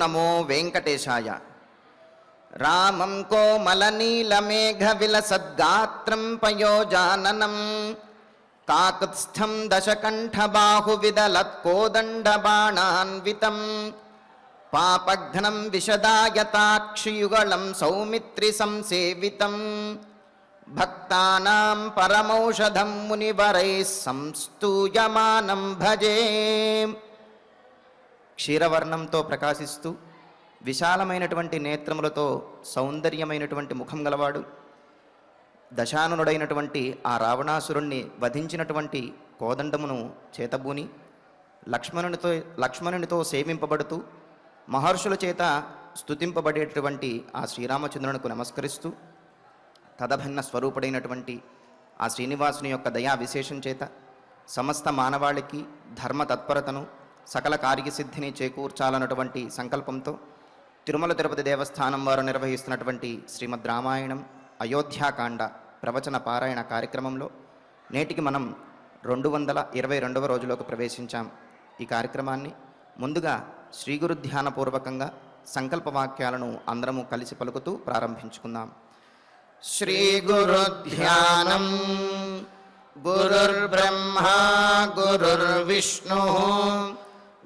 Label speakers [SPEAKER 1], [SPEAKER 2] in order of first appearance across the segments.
[SPEAKER 1] నమో వెంకటేశాయ. రామం కోమలనీలమేఘవిలసద్గాత్రం పయోజాననం కాకుత్స్థం దశకంఠబాహువిదలత్కోదండబాణాన్వితం పాపఘ్నం విశదాయతాక్షియుగళం సౌమిత్రి సంసేవితం భక్తానాం పరమౌషధం మునివరైః సంస్తూయమానం భజే. క్షీరవర్ణంతో ప్రకాశిస్తూ విశాలమైనటువంటి నేత్రములతో సౌందర్యమైనటువంటి ముఖం గలవాడు, దశాననుడైనటువంటి ఆ రావణాసురుణ్ణి వధించినటువంటి కోదండమును చేతబూని లక్ష్మణునితో సేవింపబడుతూ మహర్షుల చేత స్తుతింపబడేటటువంటి ఆ శ్రీరామచంద్రునికి నమస్కరిస్తూ తదభిన్న స్వరూపుడైనటువంటి ఆ శ్రీనివాసుని యొక్క దయా విశేషం చేత సమస్త మానవాళికి ధర్మ తత్పరతను సకల కార్యసిద్ధిని చేకూర్చాలన్నటువంటి సంకల్పంతో తిరుమల తిరుపతి దేవస్థానం వారు నిర్వహిస్తున్నటువంటి శ్రీమద్ రామాయణం అయోధ్యాకాండ ప్రవచన పారాయణ కార్యక్రమంలో నేటికి మనం 222వ రోజులోకి ప్రవేశించాం. ఈ కార్యక్రమాన్ని ముందుగా శ్రీ గురు ధ్యానపూర్వకంగా సంకల్ప వాక్యాలను అందరము కలిసి పలుకుతూ ప్రారంభించుకుందాం. శ్రీ గురు ధ్యానం. గురుర్బ్రహ్మా గురుర్విష్ణు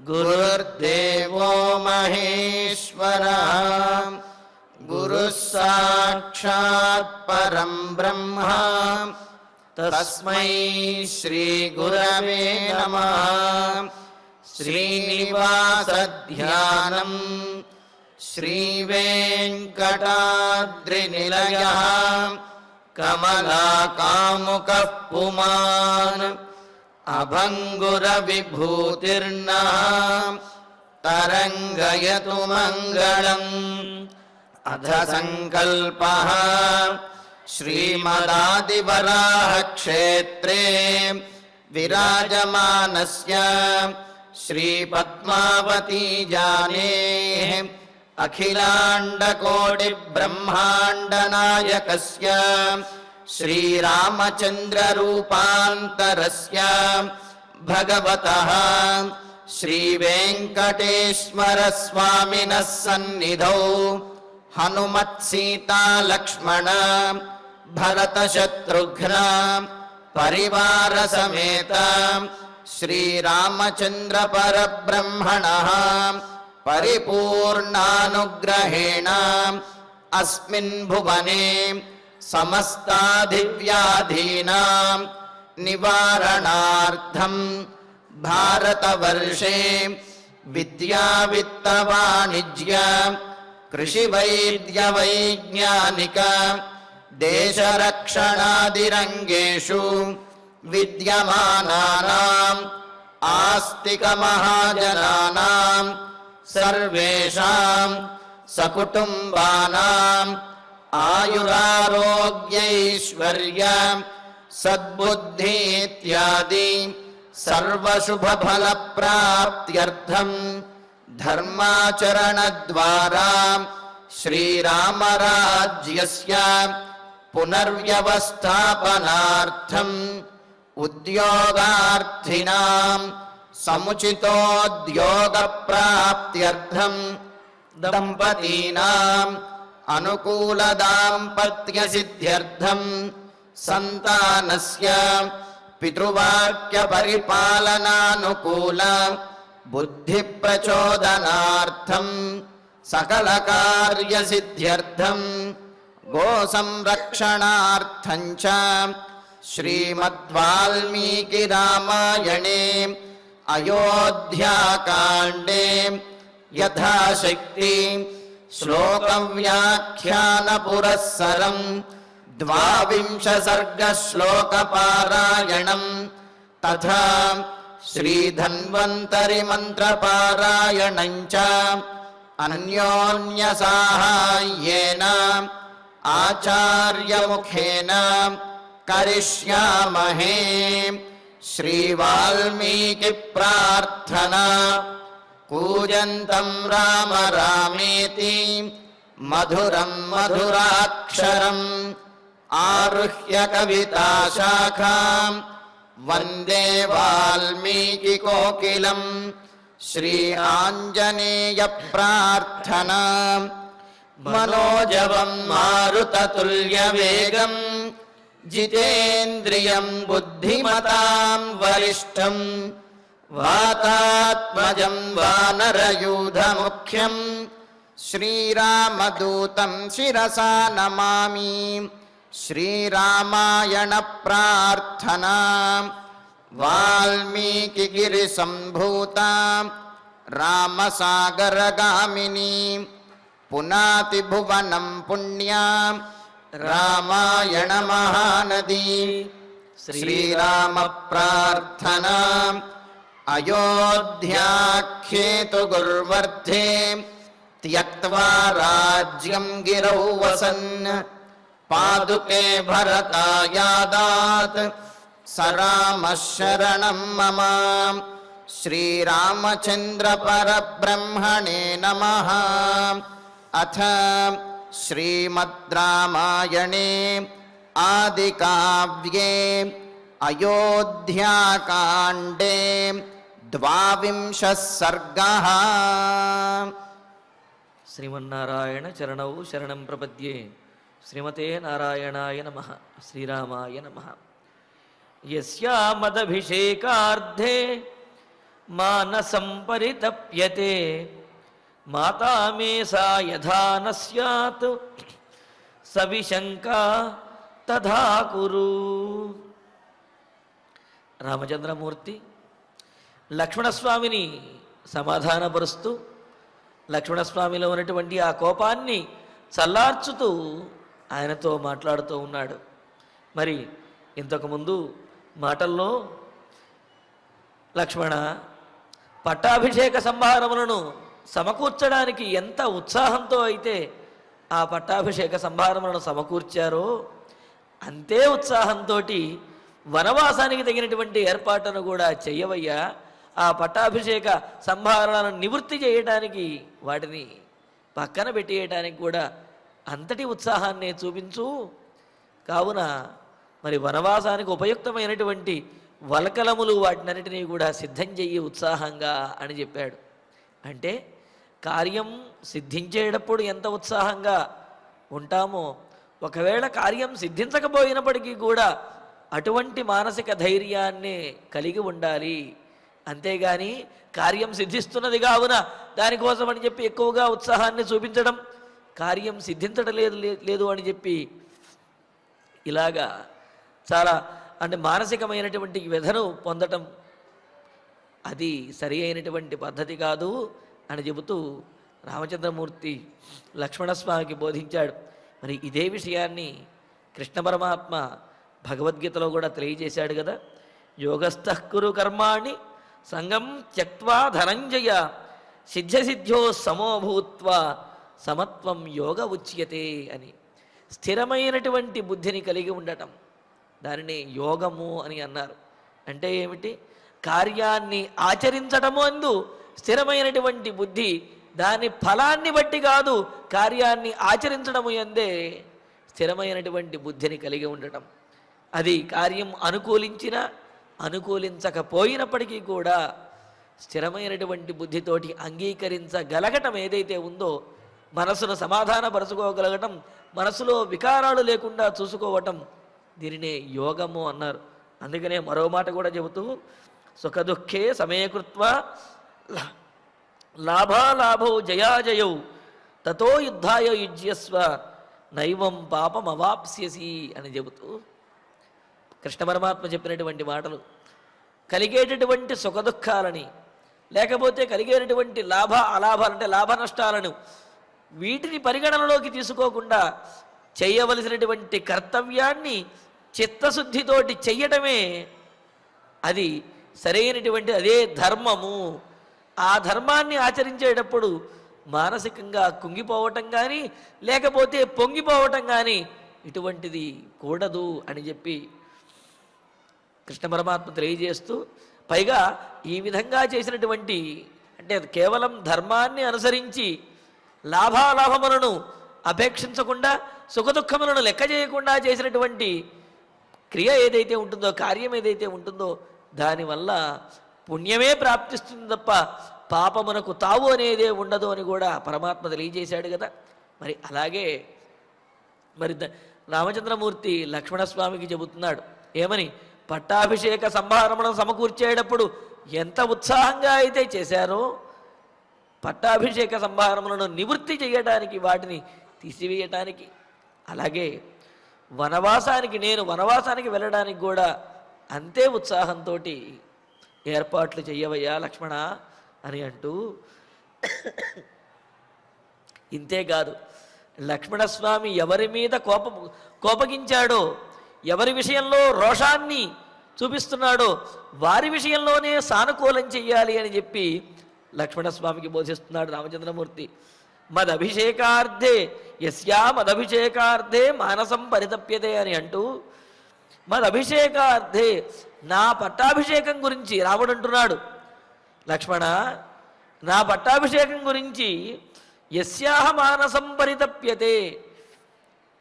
[SPEAKER 1] గురుర్దేవో మహేశ్వరః గురుః సాక్షాత్ పరం బ్రహ్మ తస్మై శ్రీ గురవే నమః. శ్రీనివాస ధ్యానం. శ్రీ వెంకటాద్రినిలయః కమలాకాముకః పుమాన్ అభంగుర విభూతిర్నః తరంగయతు మంగళం. అథ సంకల్పః. శ్రీమదాదివరాహ క్షేత్రే విరాజమానస్య శ్రీ పద్మావతీ జానేః అఖిలాండకోటి బ్రహ్మాండ నాయకస్య శ్రీరామచంద్ర రూపాంతరస్య భగవతః శ్రీ వెంకటేశ్వర స్వామినః సన్నిధౌ హనుమత్ సీతా లక్ష్మణ భరత శత్రుఘ్న పరివార సమేత శ్రీరామచంద్ర పరబ్రహ్మణః పరిపూర్ణానుగ్రహేణ అస్మిన్ భువనే సమస్తాధివ్యాధీనాం నివారణార్థం భారతవర్షే విద్యా విత్త వాణిజ్య కృషి వైద్య వైజ్ఞానిక దేశరక్షణాదిరంగేషు విద్యమానానాం ఆస్తిక మహాజనానాం సర్వేషాం సకుటుంబానాం ఆయురారోగ్యైశ్వర్య సద్బుద్ధి ఇత్యాది సర్వశుభఫల ప్రాప్త్యర్థం ధర్మాచరణ ద్వారా శ్రీరామరాజ్యస్య పునర్వ్యవస్థాపనార్థం ఉద్యోగార్థినాం సముచితోద్యోగ ప్రాప్త్యర్థం దంపతీనాం అనుకూల దాంపత్య సిద్ధ్యర్థం సంతానస్య పితృవాక్య పరిపాలనానుకూల బుద్ధి ప్రచోదనార్థం సకల కార్య సిద్ధ్యర్థం గో సంరక్షణార్థం చ శ్రీమద్వాల్మీకి రామాయణే అయోధ్యాకాండే యథాశక్తి శ్లోక వ్యాఖ్యాన పురస్సరం 12 సర్గ శ్లోక పారాయణం తథా శ్రీధన్వంతరి మంత్ర పారాయణం చ అన్యోన్య సాహాయ్యేన ఆచార్య ముఖేన కరిష్యామహే. శ్రీ వాల్మీకి ప్రార్థనా. కూజంతం రామ రామేతి మధురం మధురాక్షరం ఆరుహ్య కవితాశాఖాం వందే వాల్మీకి కోకిలం శ్రీ ఆంజనేయ ప్రార్థనా. మనోజవం మారుతతుల్యవేగం జితేంద్రియం బుద్ధిమతాం వరిష్టం వాతాత్మజం వానరయూధముఖ్యం శ్రీరామదూతం శిరసా నమామి. శ్రీరామాయణ ప్రార్థనా. వాల్మీకిగిరి సంభూత రామసాగరగామిని పునాతి భువనం పుణ్యా రామాయణ మహానది. శ్రీరామ ప్రార్థనా. అయోధ్యాఖ్యేతు గుర్వర్ధే త్యక్త్వా రాజ్యం గిరౌ వసన్ పాదుకే భరతాయాదాత్ స రామః శరణం మమ. శ్రీరామచంద్ర పరబ్రహ్మణే నమః. అథ శ్రీమద్ రామాయణే ఆదికావ్యే అయోధ్యాకాండే 22 సర్గః.
[SPEAKER 2] శ్రీమన్నారాయణ చరణౌ శరణం ప్రపద్యే. శ్రీమతే నారాయణాయ నమః. శ్రీరామాయ నమః. యస్యామదభిషేకార్థే మానసం పరితప్యతే మాతా మే సా యథా న స్యాత్ సవిశంకా తథా కురు. రామచంద్రమూర్తి లక్ష్మణస్వామిని సమాధానపరుస్తూ లక్ష్మణస్వామిలో ఉన్నటువంటి ఆ కోపాన్ని చల్లార్చుతూ ఆయనతో మాట్లాడుతూ ఉన్నాడు. మరి ఇంతకుముందు మాటల్లో లక్ష్మణ పట్టాభిషేక సంభారములను సమకూర్చడానికి ఎంత ఉత్సాహంతో అయితే ఆ పట్టాభిషేక సంభారములను సమకూర్చారో అంతే ఉత్సాహంతో వనవాసానికి తగినటువంటి ఏర్పాటును కూడా చెయ్యవయ్యా. ఆ పట్టాభిషేక సంభారాలను నివృత్తి చేయడానికి వాటిని పక్కన పెట్టేయటానికి కూడా అంతటి ఉత్సాహాన్ని చూపించు. కావున మరి వనవాసానికి ఉపయుక్తమైనటువంటి వల్కలములు వాటినన్నిటినీ కూడా సిద్ధం చెయ్యి ఉత్సాహంగా అని చెప్పాడు. అంటే కార్యం సిద్ధించేటప్పుడు ఎంత ఉత్సాహంగా ఉంటామో ఒకవేళ కార్యం సిద్ధించకపోయినప్పటికీ కూడా అటువంటి మానసిక ధైర్యాన్ని కలిగి ఉండాలి. అంతేగాని కార్యం సిద్ధిస్తున్నది కావున దానికోసం అని చెప్పి ఎక్కువగా ఉత్సాహాన్ని చూపించడం, కార్యం సిద్ధించడం లేదు అని చెప్పి ఇలాగా చాలా అంటే మానసికమైనటువంటి వ్యధను పొందటం అది సరి అయినటువంటి పద్ధతి కాదు అని చెబుతూ రామచంద్రమూర్తి లక్ష్మణస్వామికి బోధించాడు. మరి ఇదే విషయాన్ని కృష్ణ పరమాత్మ భగవద్గీతలో కూడా తెలియజేశాడు కదా. యోగస్థః కురు కర్మాణి సంగం త్యక్త్వా ధనంజయ సిద్ధ్యసిద్ధ్యో సమోభూత్వా సమత్వం యోగ ఉచ్యతే అని. స్థిరమైనటువంటి బుద్ధిని కలిగి ఉండటం దానిని యోగము అని అన్నారు. అంటే ఏమిటి? కార్యాన్ని ఆచరించటము అందు స్థిరమైనటువంటి బుద్ధి, దాని ఫలాన్ని బట్టి కాదు కార్యాన్ని ఆచరించడము ఎందే స్థిరమైనటువంటి బుద్ధిని కలిగి ఉండటం. అది కార్యం అనుకూలించినా అనుకూలించకపోయినప్పటికీ కూడా స్థిరమైనటువంటి బుద్ధితోటి అంగీకరించగలగటం ఏదైతే ఉందో, మనసును సమాధానపరచుకోగలగటం, మనసులో వికారాలు లేకుండా చూసుకోవటం, దీనినే యోగము అన్నారు. అందుకనే మరో మాట కూడా చెబుతూ సుఖదుఃఖే సమయకృత్వా లాభాలాభౌ జయాజయౌ తతో యుద్ధాయ యుజ్యస్వ నైవం పాపం అవాప్స్యసి అని చెబుతూ కృష్ణ పరమాత్మ చెప్పినటువంటి మాటలు. కలిగేటటువంటి సుఖదుఖాలని లేకపోతే కలిగేటటువంటి లాభ అలాభాలంటే లాభ నష్టాలను వీటిని పరిగణనలోకి తీసుకోకుండా చేయవలసినటువంటి కర్తవ్యాన్ని చిత్తశుద్ధితోటి చెయ్యటమే అది సరైనటువంటి అదే ధర్మము. ఆ ధర్మాన్ని ఆచరించేటప్పుడు మానసికంగా కుంగిపోవటం కానీ లేకపోతే పొంగిపోవటం కానీ ఇటువంటిది కూడదు అని చెప్పి కృష్ణ పరమాత్మ తెలియజేస్తూ, పైగా ఈ విధంగా చేసినటువంటి అంటే కేవలం ధర్మాన్ని అనుసరించి లాభాలాభములను అపేక్షించకుండా సుఖదుఖములను లెక్క చేయకుండా చేసినటువంటి క్రియ ఏదైతే ఉంటుందో, కార్యం ఏదైతే ఉంటుందో దానివల్ల పుణ్యమే ప్రాప్తిస్తుంది తప్ప పాపమునకు తావు అనేదే ఉండదు అని కూడా పరమాత్మ తెలియజేశాడు కదా. మరి అలాగే మరి రామచంద్రమూర్తి లక్ష్మణస్వామికి చెబుతున్నాడు ఏమని, పట్టాభిషేక సంభారములను సమకూర్చేటప్పుడు ఎంత ఉత్సాహంగా అయితే చేశారో పట్టాభిషేక సంభారములను నివృత్తి చేయడానికి, వాటిని తీసివేయటానికి, అలాగే నేను వనవాసానికి వెళ్ళడానికి కూడా అంతే ఉత్సాహంతో ఏర్పాట్లు చెయ్యవయ్యా లక్ష్మణ అని అంటూ, ఇంతేకాదు లక్ష్మణస్వామి ఎవరి మీద కోపగించాడో, ఎవరి విషయంలో రోషాన్ని చూపిస్తున్నాడో వారి విషయంలోనే సానుకూలం చెయ్యాలి అని చెప్పి లక్ష్మణస్వామికి బోధిస్తున్నాడు రామచంద్రమూర్తి. మదభిషేకార్థే మానసం పరితప్యతే అని అంటూ, మదభిషేకార్థే నా పట్టాభిషేకం గురించి రాముడు అంటున్నాడు, లక్ష్మణ నా పట్టాభిషేకం గురించి యస్యాహ మానసం పరితప్యతే,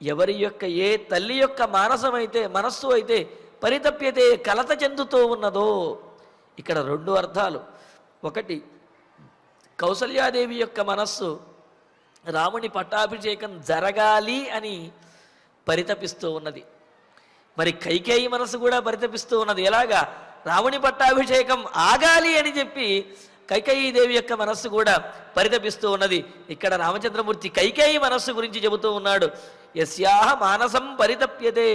[SPEAKER 2] ఎవరి యొక్క ఏ తల్లి యొక్క మనస్సు అయితే పరితప్యతే కలత చెందుతూ ఉన్నదో. ఇక్కడ రెండు అర్థాలు. ఒకటి, కౌసల్యాదేవి యొక్క మనస్సు రాముని పట్టాభిషేకం జరగాలి అని పరితపిస్తూ ఉన్నది. మరి కైకేయి మనస్సు కూడా పరితపిస్తూ ఉన్నది. ఎలాగా, రాముని పట్టాభిషేకం ఆగాలి అని చెప్పి కైకేయీదేవి యొక్క మనస్సు కూడా పరితపిస్తూ ఉన్నది. ఇక్కడ రామచంద్రమూర్తి కైకేయి మనస్సు గురించి చెబుతూ ఉన్నాడు. యస్యాహ మానసం పరితప్యతే,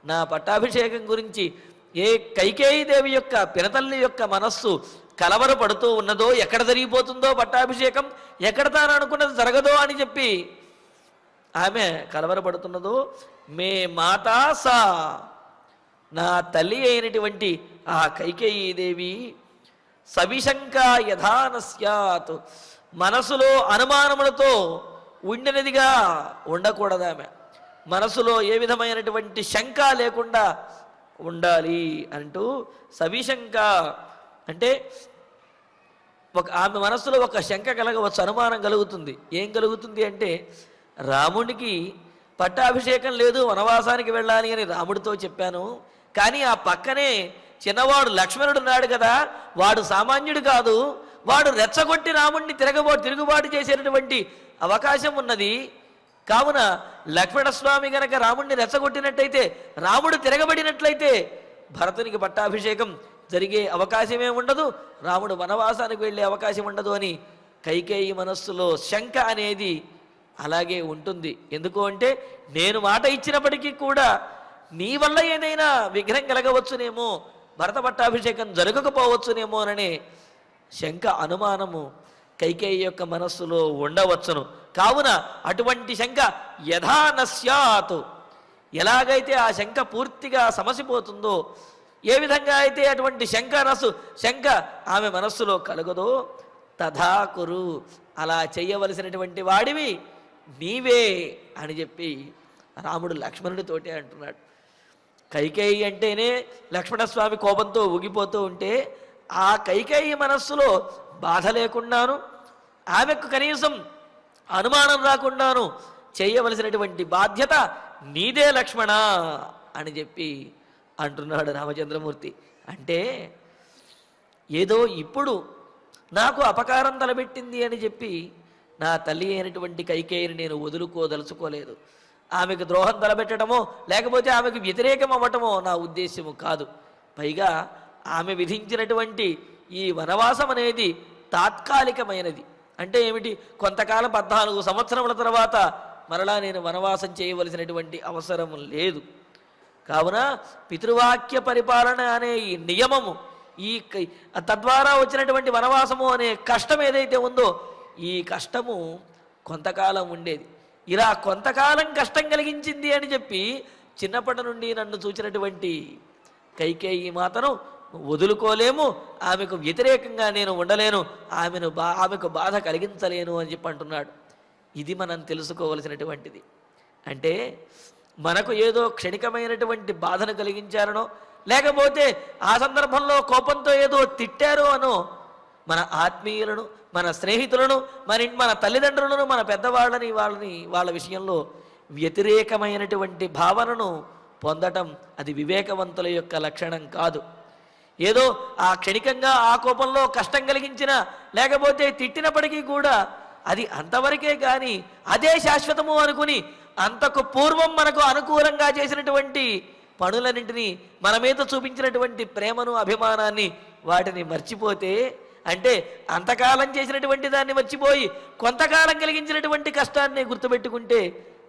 [SPEAKER 2] నా పట్టాభిషేకం గురించి ఏ కైకేయీదేవి యొక్క పినతల్లి యొక్క మనస్సు కలవరపడుతూ ఉన్నదో, ఎక్కడ జరిగిపోతుందో పట్టాభిషేకం, ఎక్కడ తాను అనుకున్నది జరగదో అని చెప్పి ఆమె కలవరపడుతున్నదో, మే మాతా సా, నా తల్లి అయినటువంటి ఆ కైకేయీదేవి సవిశంక యథాన స్యాత్, మనసులో అనుమానములతో ఉండినదిగా ఉండకూడదు. ఆమె మనసులో ఏ విధమైనటువంటి శంక లేకుండా ఉండాలి అంటూ, సవిశంక అంటే ఆమె మనస్సులో ఒక శంక కలగవచ్చు, అనుమానం కలుగుతుంది. ఏం కలుగుతుంది అంటే, రామునికి పట్టాభిషేకం లేదు, వనవాసానికి వెళ్ళాలి అని రాముడితో చెప్పాను, కానీ ఆ పక్కనే చిన్నవాడు లక్ష్మణుడు ఉన్నాడు కదా, వాడు సామాన్యుడు కాదు, వాడు రెచ్చగొట్టి రాముడిని తిరుగుబాటు చేసేటటువంటి అవకాశం ఉన్నది. కావున లక్ష్మణస్వామి గనక రాముడిని రెచ్చగొట్టినట్టయితే, రాముడు తిరగబడినట్లయితే భరతునికి పట్టాభిషేకం జరిగే అవకాశమే ఉండదు, రాముడు వనవాసానికి వెళ్ళే అవకాశం ఉండదు అని కైకేయి మనస్సులో శంక అనేది అలాగే ఉంటుంది. ఎందుకు అంటే, నేను మాట ఇచ్చినప్పటికీ కూడా నీ వల్ల ఏదైనా విఘ్నం కలగవచ్చునేమో, భరత పట్టాభిషేకం జరగకపోవచ్చునేమో అనే శంక, అనుమానము కైకేయి యొక్క మనస్సులో ఉండవచ్చును. కావున అటువంటి శంక యథా నస్యాత్, ఎలాగైతే ఆ శంక పూర్తిగా సమసిపోతుందో, ఏ విధంగా అయితే అటువంటి శంక ఆమె మనస్సులో కలుగదో, తథా కురు, అలా చెయ్యవలసినటువంటి వాడివి నీవే అని చెప్పి రాముడు లక్ష్మణుడితోటే అంటున్నాడు. కైకేయి అంటేనే లక్ష్మణస్వామి కోపంతో ఊగిపోతూ ఉంటే, ఆ కైకేయి మనస్సులో బాధ లేకుండాను, ఆమెకు కనీసం అనుమానం రాకుండాను చేయవలసినటువంటి బాధ్యత నీదే లక్ష్మణ అని చెప్పి అంటున్నాడు రామచంద్రమూర్తి. అంటే ఏదో ఇప్పుడు నాకు అపకారం తలబెట్టింది అని చెప్పి నా తల్లి అయినటువంటి కైకేయిని నేను వదులుకోదలుచుకోలేదు. ఆమెకు ద్రోహం తలబెట్టడమో లేకపోతే ఆమెకు వ్యతిరేకం అవ్వటమో నా ఉద్దేశ్యము కాదు. పైగా ఆమె విధించినటువంటి ఈ వనవాసం అనేది తాత్కాలికమైనది. అంటే ఏమిటి, కొంతకాలం 14 సంవత్సరముల తర్వాత మరలా నేను వనవాసం చేయవలసినటువంటి అవసరం లేదు. కావున పితృవాక్య పరిపాలన అనే ఈ నియమము, ఈ తద్వారా వచ్చినటువంటి వనవాసము అనే కష్టం ఏదైతే ఉందో, ఈ కష్టము కొంతకాలం ఉండేది. ఇలా కొంతకాలం కష్టం కలిగించింది అని చెప్పి చిన్నప్పటి నుండి నన్ను చూచినటువంటి కైకేయి మాతను వదులుకోలేము, ఆమెకు వ్యతిరేకంగా నేను ఉండలేను, ఆమెకు బాధ కలిగించలేను అని చెప్పి అంటున్నాడు. ఇది మనం తెలుసుకోవలసినటువంటిది. అంటే మనకు ఏదో క్షణికమైనటువంటి బాధను కలిగించారనో, లేకపోతే ఆ సందర్భంలో కోపంతో ఏదో తిట్టారో అనో, మన ఆత్మీయులను, మన స్నేహితులను, మన తల్లిదండ్రులను, మన పెద్దవాళ్ళని వాళ్ళ విషయంలో వ్యతిరేకమైనటువంటి భావనను పొందటం అది వివేకవంతుల యొక్క లక్షణం కాదు. ఏదో ఆ క్షణికంగా ఆ కోపంలో కష్టం కలిగించిన లేకపోతే తిట్టినప్పటికీ కూడా అది అంతవరకే కానీ అదే శాశ్వతము అనుకుని అంతకు పూర్వం మనకు అనుకూలంగా చేసినటువంటి పనులన్నింటినీ మన మీద చూపించినటువంటి ప్రేమను అభిమానాన్ని వాటిని మర్చిపోతే, అంటే అంతకాలం చేసినటువంటి దాన్ని మర్చిపోయి కొంతకాలం కలిగించినటువంటి కష్టాన్ని గుర్తుపెట్టుకుంటే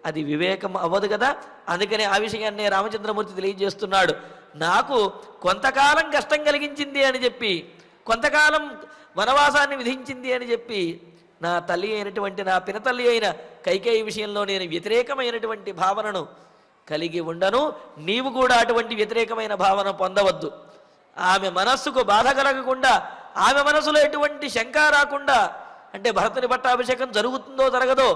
[SPEAKER 2] అది వివేకం అవ్వదు కదా. అందుకనే ఆ విషయాన్నే రామచంద్రమూర్తి తెలియజేస్తున్నాడు. నాకు కొంతకాలం కష్టం కలిగించింది అని చెప్పి, కొంతకాలం వనవాసాన్ని విధించింది అని చెప్పి నా తల్లి అయినటువంటి నా పినతల్లి అయిన కైకేయి విషయంలో నేను వ్యతిరేకమైనటువంటి భావనను కలిగి ఉండను. నీవు కూడా అటువంటి వ్యతిరేకమైన భావన పొందవద్దు. ఆమె మనస్సుకు బాధ కలగకుండా, ఆమె మనసులో ఎటువంటి శంక రాకుండా, అంటే భరతుని పట్టాభిషేకం జరుగుతుందో జరగదో,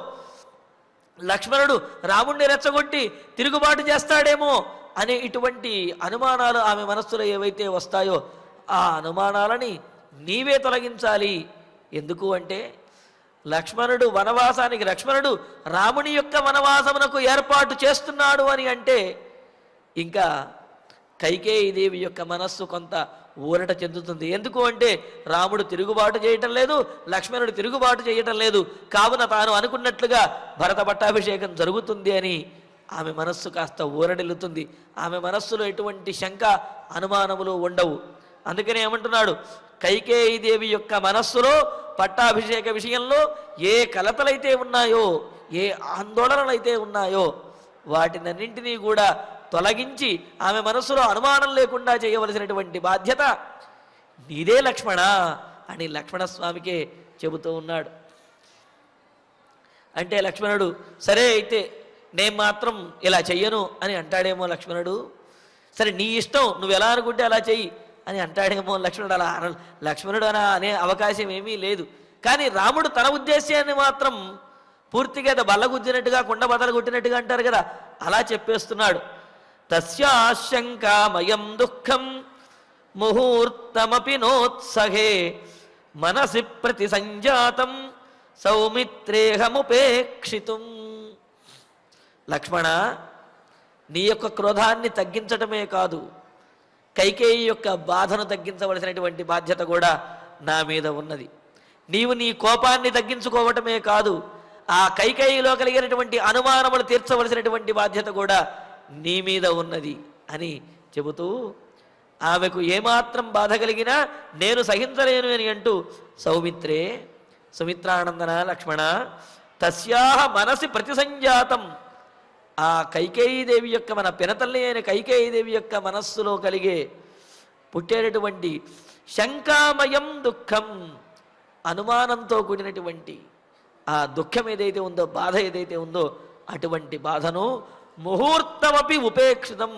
[SPEAKER 2] లక్ష్మణుడు రాముణ్ణి రెచ్చగొట్టి తిరుగుబాటు చేస్తాడేమో అనే ఇటువంటి అనుమానాలు ఆమె మనస్సులో ఏవైతే వస్తాయో ఆ అనుమానాలని నీవే తొలగించాలి. ఎందుకు అంటే లక్ష్మణుడు వనవాసానికి, లక్ష్మణుడు రాముని యొక్క వనవాసమునకు ఏర్పాటు చేస్తున్నాడు అని అంటే ఇంకా కైకేయీదేవి యొక్క మనస్సు కొంత ఊరట చెందుతుంది. ఎందుకు అంటే రాముడు తిరుగుబాటు చేయటం లేదు, లక్ష్మణుడు తిరుగుబాటు చేయటం లేదు, కావున తాను అనుకున్నట్లుగా భరత పట్టాభిషేకం జరుగుతుంది అని ఆమె మనస్సు కాస్త ఊరడిల్లుతుంది. ఆమె మనస్సులో ఎటువంటి శంక అనుమానములు ఉండవు. అందుకనే ఏమంటున్నాడు, కైకేయీదేవి యొక్క మనస్సులో పట్టాభిషేక విషయంలో ఏ కలతలైతే ఉన్నాయో, ఏ ఆందోళనలైతే ఉన్నాయో వాటినన్నింటినీ కూడా తొలగించి ఆమె మనస్సులో అనుమానం లేకుండా చేయవలసినటువంటి బాధ్యత నీదే లక్ష్మణ అని లక్ష్మణస్వామికే చెబుతూ ఉన్నాడు. అంటే లక్ష్మణుడు సరే అయితే నేను మాత్రం ఇలా చెయ్యను అని అంటాడేమో లక్ష్మణుడు. సరే నీ ఇష్టం, నువ్వు ఎలా అనుకుంటే అలా చెయ్యి అని అంటాడేమో లక్ష్మణుడు. అలా లక్ష్మణుడు అనే అవకాశం ఏమీ లేదు. కానీ రాముడు తన ఉద్దేశాన్ని మాత్రం పూర్తిగా బల్లగుద్దినట్టుగా కుండ బదలు కొట్టినట్టుగా అంటారు కదా, అలా చెప్పేస్తున్నాడు. తస్యాశంకామయం దుఃఖం ముహూర్తమపి నోత్సహే మనసి ప్రతి సంజాతం సౌమిత్రేహముపేక్షితుం. లక్ష్మణ, నీ యొక్క క్రోధాన్ని తగ్గించటమే కాదు, కైకేయి యొక్క బాధను తగ్గించవలసినటువంటి బాధ్యత కూడా నా మీద ఉన్నది. నీవు నీ కోపాన్ని తగ్గించుకోవటమే కాదు, ఆ కైకేయిలో కలిగినటువంటి అనుమానములు తీర్చవలసినటువంటి బాధ్యత కూడా నీ మీద ఉన్నది అని చెబుతూ ఆమెకు ఏమాత్రం బాధ కలిగినా నేను సహించలేను అని అంటూ సౌమిత్రే, సుమిత్రానందన లక్ష్మణ, తస్యాహ మనసి ప్రతిసంజాతం, ఆ కైకేయీదేవి యొక్క మన పినతల్లి అయిన కైకేయీదేవి యొక్క మనస్సులో కలిగే పుట్టేటటువంటి శంకామయం దుఃఖం, అనుమానంతో కూడినటువంటి ఆ దుఃఖం ఏదైతే ఉందో, బాధ ఏదైతే ఉందో అటువంటి బాధను ముహూర్తమపి ఉపేక్షితం,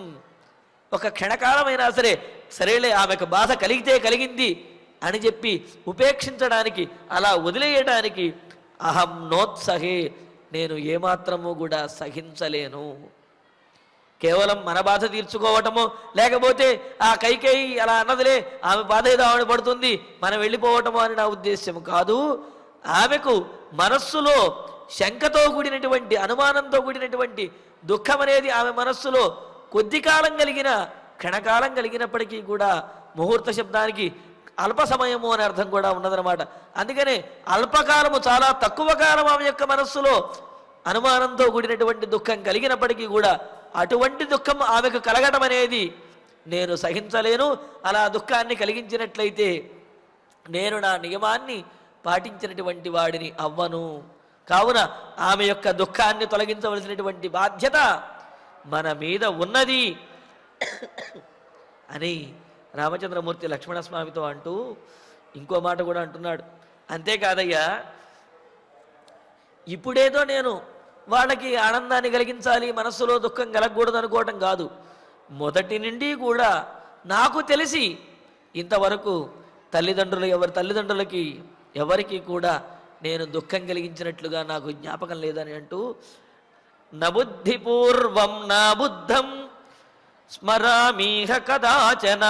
[SPEAKER 2] ఒక క్షణకాలమైనా సరే సరేలే ఆమెకు బాధ కలిగితే కలిగింది అని చెప్పి ఉపేక్షించడానికి, అలా వదిలేయడానికి అహం నోత్సహే, నేను ఏమాత్రము కూడా సహించలేను. కేవలం మన బాధ తీర్చుకోవటమో లేకపోతే ఆ కైకేయి అలా అన్నదిలే ఆమె బాధ ఏదో ఆవిడ పడుతుంది మనం వెళ్ళిపోవటమో అని నా ఉద్దేశ్యం కాదు. ఆమెకు మనస్సులో శంకతో కూడినటువంటి, అనుమానంతో కూడినటువంటి దుఃఖం అనేది ఆమె మనస్సులో కొద్ది కాలం కలిగిన, క్షణకాలం కలిగినప్పటికీ కూడా ముహూర్త శబ్దానికి అల్ప సమయము అనే అర్థం కూడా ఉన్నదన్నమాట. అందుకనే అల్పకాలము, చాలా తక్కువ కాలం ఆమె యొక్క మనస్సులో అనుమానంతో కూడినటువంటి దుఃఖం కలిగినప్పటికీ కూడా అటువంటి దుఃఖం ఆమెకు కలగడం అనేది నేను సహించలేను. అలా దుఃఖాన్ని కలిగించినట్లయితే నేను నా నియమాన్ని పాటించినటువంటి వాడిని అవ్వను. కావున ఆమె యొక్క దుఃఖాన్ని తొలగించవలసినటువంటి బాధ్యత మన మీద ఉన్నది అని రామచంద్రమూర్తి లక్ష్మణస్వామితో అంటూ ఇంకో మాట కూడా అంటున్నాడు. అంతేకాదయ్యా, ఇప్పుడేదో నేను వాళ్ళకి ఆనందాన్ని కలిగించాలి, మనస్సులో దుఃఖం కలగకూడదు అనుకోవటం కాదు. మొదటి నుండి కూడా నాకు తెలిసి ఇంతవరకు తల్లిదండ్రులకి ఎవరికి కూడా నేను దుఃఖం కలిగించినట్లుగా నాకు జ్ఞాపకం లేదని అంటూ నబుద్ధిపూర్వం నా బుద్ధం స్మరామీహ కదాచన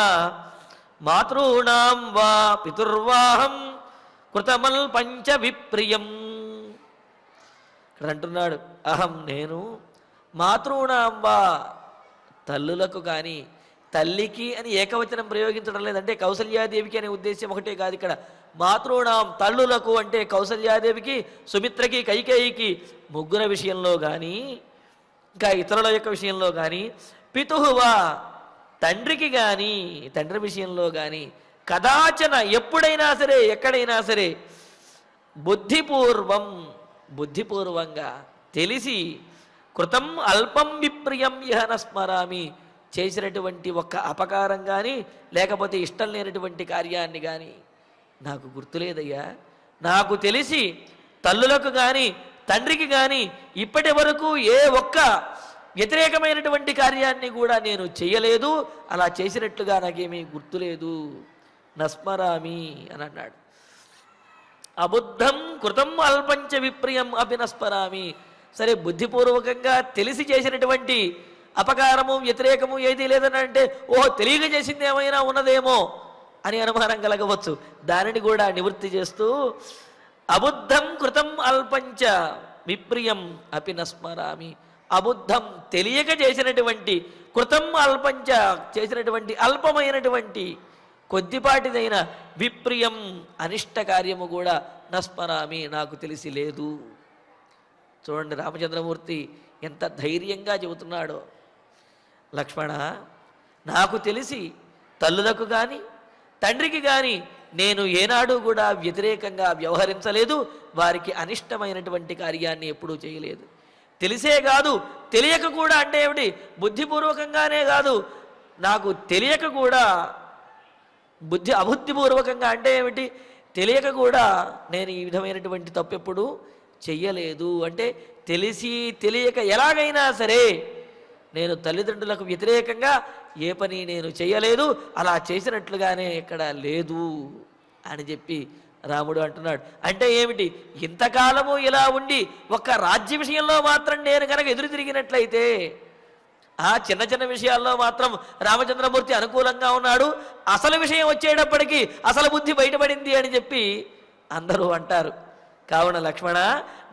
[SPEAKER 2] మాతృణాం వా పితుర్వాహం కృతమల్ పంచ విప్రియం. ఇక్కడ అంటున్నాడు, అహం నేను మాతృణాం వా, తల్లులకు కానీ తల్లికి అని ఏకవచనం ప్రయోగించడం లేదంటే కౌసల్యాదేవికి అనే ఉద్దేశం ఒకటే కాదు ఇక్కడ. మాతృణాం తల్లులకు అంటే కౌసల్యాదేవికి, సుమిత్రకి, కైకేయికి ముగ్గుర విషయంలో కానీ ఇంకా ఇతరుల యొక్క విషయంలో కానీ, పితుహువా తండ్రికి కానీ తండ్రి విషయంలో కానీ కదాచన ఎప్పుడైనా సరే ఎక్కడైనా సరే బుద్ధిపూర్వంగా తెలిసి కృతం అల్పం విప్రియం ఇహన స్మరామి చేసినటువంటి ఒక్క అపకారం కానీ లేకపోతే ఇష్టం లేనటువంటి కార్యాన్ని కానీ నాకు గుర్తులేదయ్యా. నాకు తెలిసి తల్లులకు కానీ తండ్రికి కానీ ఇప్పటి వరకు ఏ ఒక్క వ్యతిరేకమైనటువంటి కార్యాన్ని కూడా నేను చేయలేదు. అలా చేసినట్లుగా నాకేమీ గుర్తులేదు. నస్మరామి అని అన్నాడు. అబుద్ధం కృతం అల్పంచ విప్రియం అభినస్మరామి. సరే, బుద్ధిపూర్వకంగా తెలిసి చేసినటువంటి అపకారము వ్యతిరేకము ఏదీ లేదని అంటే ఓహో తెలియక చేసింది ఏమైనా ఉన్నదేమో అని అనుమానం కలగవచ్చు. దానిని కూడా నివృత్తి చేస్తూ అబుద్ధం కృతం అల్పంచ విప్రియం అపినస్మరామి. అబుద్ధం తెలియక చేసినటువంటి, కృతం అల్పంచ చేసినటువంటి అల్పమైనటువంటి కొద్దిపాటిదైన విప్రియం అనిష్ట కార్యము కూడా నస్మరామి నాకు తెలిసి లేదు. చూడండి రామచంద్రమూర్తి ఎంత ధైర్యంగా చెబుతున్నాడో. లక్ష్మణ, నాకు తెలిసి తల్లులకు కానీ తండ్రికి కానీ నేను ఏనాడు కూడా వ్యతిరేకంగా వ్యవహరించలేదు. వారికి అనిష్టమైనటువంటి కార్యాన్ని ఎప్పుడూ చేయలేదు. తెలిసే కాదు తెలియక కూడా అంటే ఏమిటి, బుద్ధిపూర్వకంగానే కాదు, నాకు తెలియక కూడా అబుద్ధిపూర్వకంగా అంటే ఏమిటి, తెలియక కూడా నేను ఈ విధమైనటువంటి తప్పు ఎప్పుడు చెయ్యలేదు. అంటే తెలిసి తెలియక ఎలాగైనా సరే నేను తల్లిదండ్రులకు వ్యతిరేకంగా ఏ పని నేను చేయలేదు. అలా చేసినట్లుగానే ఇక్కడ లేదు అని చెప్పి రాముడు అంటున్నాడు. అంటే ఏమిటి, ఇంతకాలము ఇలా ఉండి ఒక్క రాజ్య విషయంలో మాత్రం నేను కనుక ఎదురు తిరిగినట్లయితే ఆ చిన్న చిన్న విషయాల్లో మాత్రం రామచంద్రమూర్తి అనుకూలంగా ఉన్నాడు, అసలు విషయం వచ్చేటప్పటికీ అసలు బుద్ధి బయటపడింది అని చెప్పి అందరూ అంటారు. కావున లక్ష్మణ,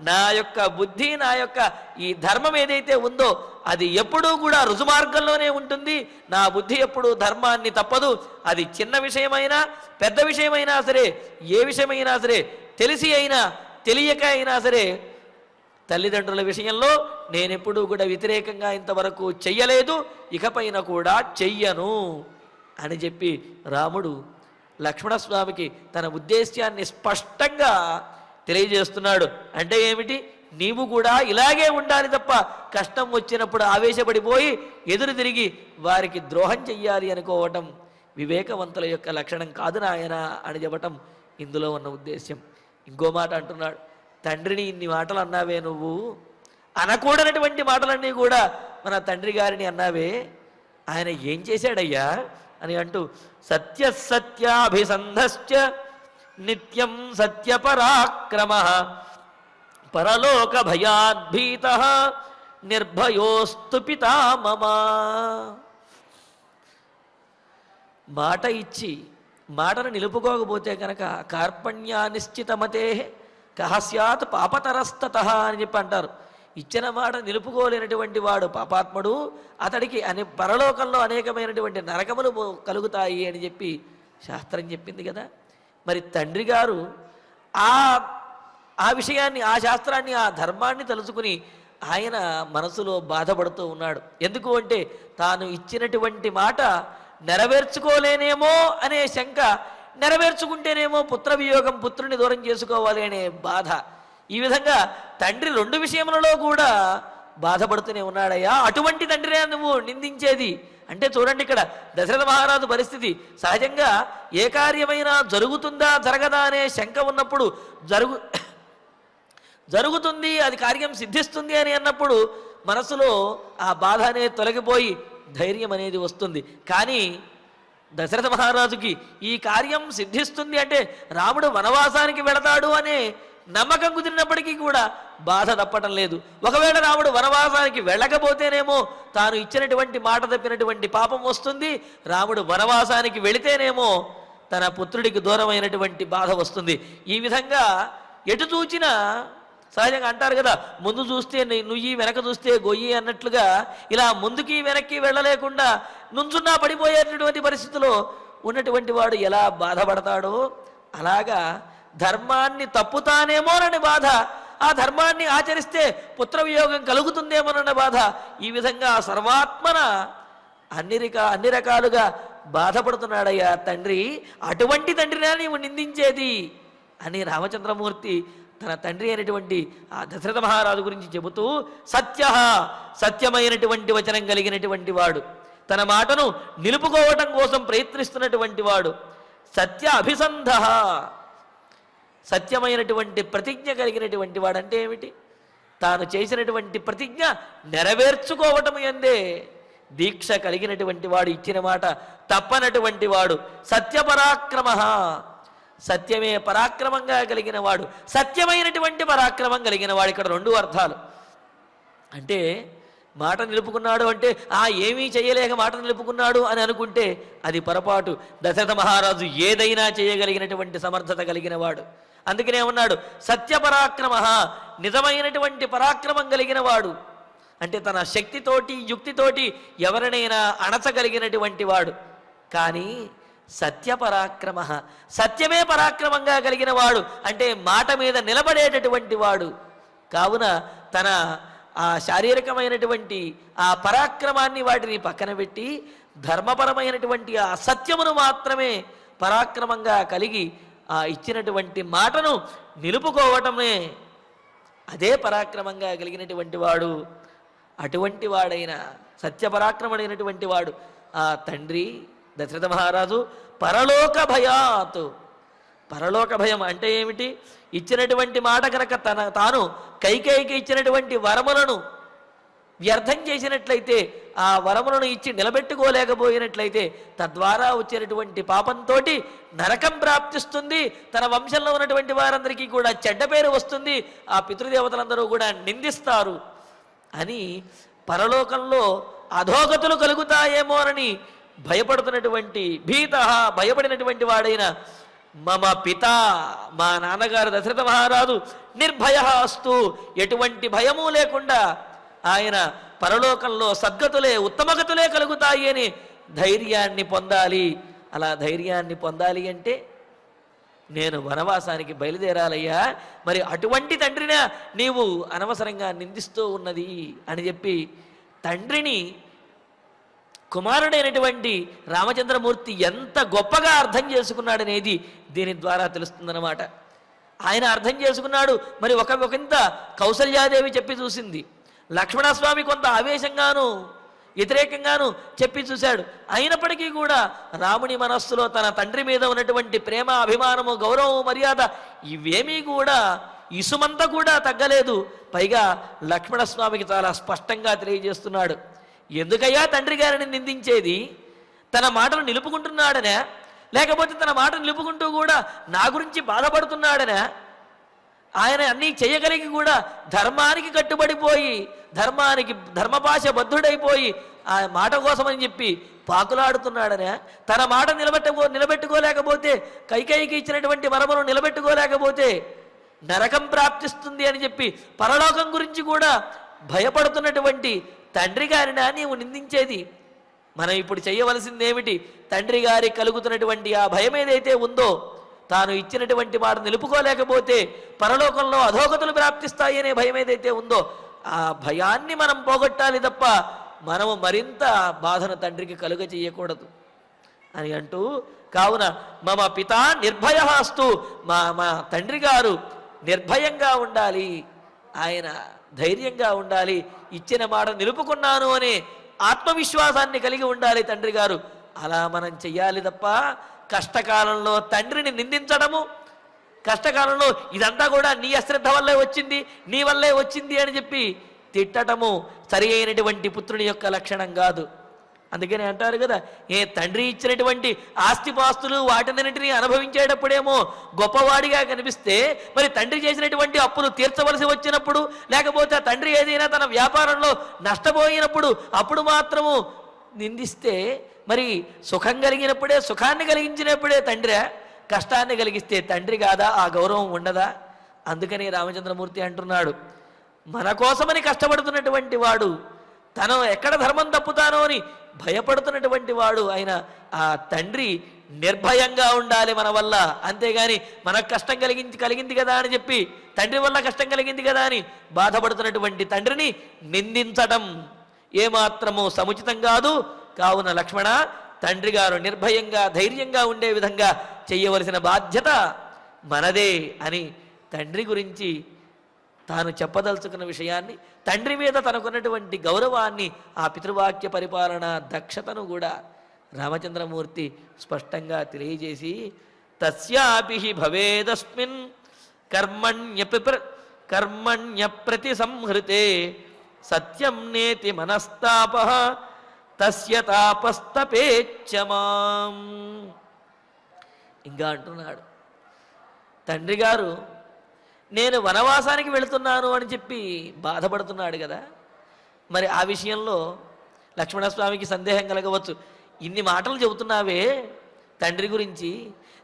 [SPEAKER 2] నా యొక్క బుద్ధి, నా యొక్క ఈ ధర్మం ఏదైతే ఉందో అది ఎప్పుడూ కూడా రుజుమార్గంలోనే ఉంటుంది. నా బుద్ధి ఎప్పుడూ ధర్మాన్ని తప్పదు. అది చిన్న విషయమైనా పెద్ద విషయమైనా సరే, ఏ విషయమైనా సరే, తెలిసి అయినా తెలియక అయినా సరే తల్లిదండ్రుల విషయంలో నేనెప్పుడూ కూడా వ్యతిరేకంగా ఇంతవరకు చెయ్యలేదు, ఇకపైన కూడా చెయ్యను అని చెప్పి రాముడు లక్ష్మణస్వామికి తన ఉద్దేశ్యాన్ని స్పష్టంగా తెలియజేస్తున్నాడు. అంటే ఏమిటి, నీవు కూడా ఇలాగే ఉండాలి తప్ప కష్టం వచ్చినప్పుడు ఆవేశపడిపోయి ఎదురు తిరిగి వారికి ద్రోహం చెయ్యాలి అనుకోవటం వివేకవంతుల యొక్క లక్షణం కాదు నాయన అని చెప్పటం ఇందులో ఉన్న ఉద్దేశ్యం. ఇంకో మాట అంటున్నాడు, తండ్రిని ఇన్ని మాటలు అన్నావే నువ్వు, అనకూడనటువంటి మాటలన్నీ కూడా మన తండ్రి గారిని అన్నావే, ఆయన ఏం చేశాడయ్యా అని అంటూ సత్యసత్యాభిసంధశ్చ నిత్యం సత్యపరాక్రమ పరలోక భయాద్భీత నిర్భయోస్తు పితా మమ. మాట ఇచ్చి మాటను నిలుపుకోకపోతే కనుక కార్పణ్యానిశ్చితమతే కహస్యాత్ పాపతరస్తత అని చెప్పి అంటారు. ఇచ్చిన మాట నిలుపుకోలేనటువంటి వాడు పాపాత్ముడు, అతడికి పరలోకంలో అనేకమైనటువంటి నరకములు కలుగుతాయి అని చెప్పి శాస్త్రం చెప్పింది కదా. మరి తండ్రి గారు ఆ విషయాన్ని, ఆ శాస్త్రాన్ని, ఆ ధర్మాన్ని తలుచుకుని ఆయన మనసులో బాధపడుతూ ఉన్నాడు. ఎందుకు అంటే తాను ఇచ్చినటువంటి మాట నెరవేర్చుకోలేనేమో అనే శంక, నెరవేర్చుకుంటేనేమో పుత్ర వియోగం, పుత్రుని దూరం చేసుకోవాలి అనే బాధ. ఈ విధంగా తండ్రి రెండు విషయములలో కూడా బాధపడుతూనే ఉన్నాడయ్యా. అటువంటి తండ్రినే నువ్వు నిందించేది అంటే చూడండి, ఇక్కడ దశరథ మహారాజు పరిస్థితి సహజంగా ఏ కార్యమైనా జరుగుతుందా జరగదా అనే శంక ఉన్నప్పుడు జరుగుతుంది, అది కార్యం సిద్ధిస్తుంది అని అన్నప్పుడు మనసులో ఆ బాధ అనేది తొలగిపోయి ధైర్యం అనేది వస్తుంది. కానీ దశరథ మహారాజుకి ఈ కార్యం సిద్ధిస్తుంది అంటే రాముడు వనవాసానికి వెళతాడు అనే నమ్మకం కుదిరినప్పటికీ కూడా బాధ తప్పటం లేదు. ఒకవేళ రాముడు వనవాసానికి వెళ్ళకపోతేనేమో తాను ఇచ్చినటువంటి మాట తప్పినటువంటి పాపం వస్తుంది, రాముడు వనవాసానికి వెళితేనేమో తన పుత్రుడికి దూరమైనటువంటి బాధ వస్తుంది. ఈ విధంగా ఎటు చూచినా సహజంగా అంటారు కదా, ముందు చూస్తే నుయ్యి వెనక చూస్తే గొయ్యి అన్నట్లుగా ఇలా ముందుకి వెనక్కి వెళ్ళలేకుండా నుంచున్నా పడిపోయేటటువంటి పరిస్థితిలో ఉన్నటువంటి వాడు ఎలా బాధపడతాడో అలాగా ధర్మాన్ని తప్పుతానేమోనని బాధ, ఆ ధర్మాన్ని ఆచరిస్తే పుత్రవియోగం కలుగుతుందేమోనన్న బాధ, ఈ విధంగా సర్వాత్మన అన్ని రకాలుగా బాధపడుతున్నాడయ్యా తండ్రి. అటువంటి తండ్రినా నీవు నిందించేది అని రామచంద్రమూర్తి తన తండ్రి అయినటువంటి ఆ దశరథ మహారాజు గురించి చెబుతూ, సత్యమైనటువంటి వచనం కలిగినటువంటి వాడు, తన మాటను నిలుపుకోవటం కోసం ప్రయత్నిస్తున్నటువంటి వాడు, సత్య అభిసంధ, సత్యమైనటువంటి ప్రతిజ్ఞ కలిగినటువంటి వాడు. అంటే ఏమిటి? తాను చేసినటువంటి ప్రతిజ్ఞ నెరవేర్చుకోవటం ఎందే దీక్ష కలిగినటువంటి వాడు, ఇచ్చిన మాట తప్పనటువంటి వాడు. సత్యపరాక్రమ, సత్యమే పరాక్రమంగా కలిగిన వాడు, సత్యమైనటువంటి పరాక్రమం కలిగిన వాడు. ఇక్కడ రెండు అర్థాలు. అంటే మాట నిలుపుకున్నాడు అంటే ఏమీ చేయలేక మాట నిలుపుకున్నాడు అని అనుకుంటే అది పొరపాటు. దశరథ మహారాజు ఏదైనా చేయగలిగినటువంటి సమర్థత కలిగిన వాడు. అందుకనే ఉన్నాడు సత్యపరాక్రమ, నిజమైనటువంటి పరాక్రమం కలిగిన వాడు. అంటే తన శక్తితోటి యుక్తితోటి ఎవరినైనా అణచగలిగినటువంటి వాడు. కానీ సత్యపరాక్రమ, సత్యమే పరాక్రమంగా కలిగిన వాడు, అంటే మాట మీద నిలబడేటటువంటి వాడు. కావున తన ఆ శారీరకమైనటువంటి ఆ పరాక్రమాన్ని వాటిని పక్కన పెట్టి ధర్మపరమైనటువంటి ఆ సత్యమును మాత్రమే పరాక్రమంగా కలిగి ఆ ఇచ్చినటువంటి మాటను నిలుపుకోవటమే అదే పరాక్రమంగా కలిగినటువంటి వాడు. అటువంటి వాడైన సత్యపరాక్రముడైనటువంటి వాడు ఆ తండ్రి దశరథ మహారాజు. పరలోక భయాత్, పరలోక భయం అంటే ఏమిటి? ఇచ్చినటువంటి మాట కనుక తాను కైకేయికి ఇచ్చినటువంటి వరములను వ్యర్థం చేసినట్లయితే, ఆ వరములను ఇచ్చి నిలబెట్టుకోలేకపోయినట్లయితే తద్వారా వచ్చేటటువంటి పాపంతో నరకం ప్రాప్తిస్తుంది. తన వంశంలో ఉన్నటువంటి వారందరికీ కూడా చెడ్డ పేరు వస్తుంది. ఆ పితృదేవతలందరూ కూడా నిందిస్తారు అని పరలోకంలో అధోగతులు కలుగుతాయేమోనని భయపడుతున్నటువంటి భయపడినటువంటి వాడైన మమ పిత, మా నాన్నగారు దశరథ మహారాజు నిర్భయ అస్తు, ఎటువంటి భయము లేకుండా ఆయన పరలోకంలో సద్గతులే ఉత్తమగతులే కలుగుతాయి అని ధైర్యాన్ని పొందాలి. అలా ధైర్యాన్ని పొందాలి అంటే నేను వనవాసానికి బయలుదేరాలయ్యా, మరి అటువంటి తండ్రినా నీవు అనవసరంగా నిందిస్తూ ఉన్నది అని చెప్పి తండ్రిని కుమారుడైనటువంటి రామచంద్రమూర్తి ఎంత గొప్పగా అర్థం చేసుకున్నాడనేది దీని ద్వారా తెలుస్తుందన్నమాట. ఆయన అర్థం చేసుకున్నాడు. మరి ఒకంత కౌసల్యాదేవి చెప్పి చూసింది, లక్ష్మణస్వామి కొంత ఆవేశంగాను వ్యతిరేకంగాను చెప్పి చూశాడు. అయినప్పటికీ కూడా రాముని మనస్సులో తన తండ్రి మీద ఉన్నటువంటి ప్రేమ, అభిమానము, గౌరవము, మర్యాద ఇవేమీ కూడా ఇసుమంతా కూడా తగ్గలేదు. పైగా లక్ష్మణస్వామికి చాలా స్పష్టంగా తెలియజేస్తున్నాడు, ఎందుకయ్యా తండ్రి గారిని నిందించేది? తన మాటను నిలుపుకుంటున్నాడనే, లేకపోతే తన మాట నిలుపుకుంటూ కూడా నా గురించి బాధపడుతున్నాడనే? ఆయన అన్నీ చేయగలిగి కూడా ధర్మానికి కట్టుబడిపోయి ధర్మపాశ బద్ధుడైపోయి ఆ మాట కోసమని చెప్పి పాకులాడుతున్నాడనే? తన మాట నిలబెట్టుకోలేకపోతే, కైకేయికి ఇచ్చినటువంటి వరమును నిలబెట్టుకోలేకపోతే నరకం ప్రాప్తిస్తుంది అని చెప్పి పరలోకం గురించి కూడా భయపడుతున్నటువంటి తండ్రి గారినా నీవు నిందించేది? మనం ఇప్పుడు చేయవలసింది ఏమిటి? తండ్రి గారికి కలుగుతున్నటువంటి ఆ భయం ఏదైతే ఉందో, తాను ఇచ్చినటువంటి మాట నిలుపుకోలేకపోతే పరలోకంలో అధోగతులు ప్రాప్తిస్తాయి అనే భయం ఏదైతే ఉందో, ఆ భయాన్ని మనం పోగొట్టాలి తప్ప మనము మరింత బాధను తండ్రికి కలుగ చేయకూడదు అని అంటూ, కావున మమ పిత నిర్భయ అస్తు, మా తండ్రి గారు నిర్భయంగా ఉండాలి, ఆయన ధైర్యంగా ఉండాలి, ఇచ్చిన మాట నిలుపుకున్నాను అనే ఆత్మవిశ్వాసాన్ని కలిగి ఉండాలి తండ్రి గారు. అలా మనం చెయ్యాలి తప్ప కష్టకాలంలో తండ్రిని నిందించడము, కష్టకాలంలో ఇదంతా కూడా నీ అశ్రద్ధ వల్లే వచ్చింది, నీ వల్లే వచ్చింది అని చెప్పి తిట్టటము సరి అయినటువంటి పుత్రుని యొక్క లక్షణం కాదు. అందుకని అంటారు కదా, తండ్రి ఇచ్చినటువంటి ఆస్తిపాస్తులు వాటినన్నింటినీ అనుభవించేటప్పుడేమో గొప్పవాడిగా కనిపిస్తే, మరి తండ్రి చేసినటువంటి అప్పులు తీర్చవలసి వచ్చినప్పుడు, లేకపోతే తండ్రి ఏదైనా తన వ్యాపారంలో నష్టపోయినప్పుడు అప్పుడు మాత్రము నిందిస్తే, మరి సుఖం కలిగినప్పుడే, సుఖాన్ని కలిగించినప్పుడే తండ్రి, కష్టాన్ని కలిగిస్తే తండ్రి కాదా? ఆ గౌరవం ఉండదా? అందుకని రామచంద్రమూర్తి అంటున్నాడు, మన కోసమని కష్టపడుతున్నటువంటి వాడు, తను ఎక్కడ ధర్మం తప్పుతానో అని భయపడుతున్నటువంటి వాడు ఆయన ఆ తండ్రి నిర్భయంగా ఉండాలి మన వల్ల. అంతేగాని మనకు కష్టం కలిగింది కదా అని చెప్పి, తండ్రి వల్ల కష్టం కలిగింది కదా అని బాధపడుతున్నటువంటి తండ్రిని నిందించడం ఏమాత్రము సముచితం కాదు. కావున లక్ష్మణ, తండ్రి గారు నిర్భయంగా ధైర్యంగా ఉండే విధంగా చెయ్యవలసిన బాధ్యత మనదే అని తండ్రి గురించి తాను చెప్పదలుచుకున్న విషయాన్ని, తండ్రి మీద తనకున్నటువంటి గౌరవాన్ని, ఆ పితృవాక్య పరిపాలన దక్షతను కూడా రామచంద్రమూర్తి స్పష్టంగా తెలియజేసి, తస్యాపి భవేదస్మిన్ కర్మణ్య ప్రతి సంహృతే సత్యం నేతి మనస్తాప తస్య తాపస్తపేచ్చమాం. ఇంకా అంటున్నాడు, తండ్రి గారు నేను వనవాసానికి వెళుతున్నాను అని చెప్పి బాధపడుతున్నాడు కదా, మరి ఆ విషయంలో లక్ష్మణస్వామికి సందేహం కలగవచ్చు. ఇన్ని మాటలు చెబుతున్నావే తండ్రి గురించి,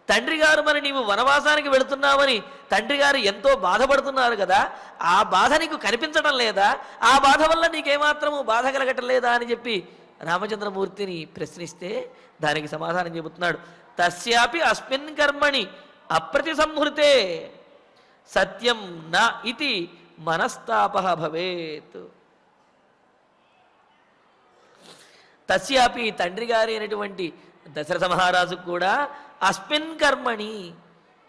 [SPEAKER 2] తండ్రి గారు మరి నీవు వనవాసానికి వెళుతున్నావని తండ్రి గారు ఎంతో బాధపడుతున్నారు కదా, ఆ బాధ నీకు కనిపించడం లేదా? ఆ బాధ వల్ల నీకేమాత్రము బాధ కలగటం లేదా అని చెప్పి రామచంద్రమూర్తిని ప్రశ్నిస్తే దానికి సమాధానం చెబుతున్నాడు. తస్యాపి అస్మిన్ కర్మణి అప్రతి సంహృతే సత్యం నా ఇతి మనస్తాప భవేత్. తస్యాపి తండ్రి గారి అయినటువంటి దశరథ మహారాజుకు కూడా అస్మిన్ కర్మణి,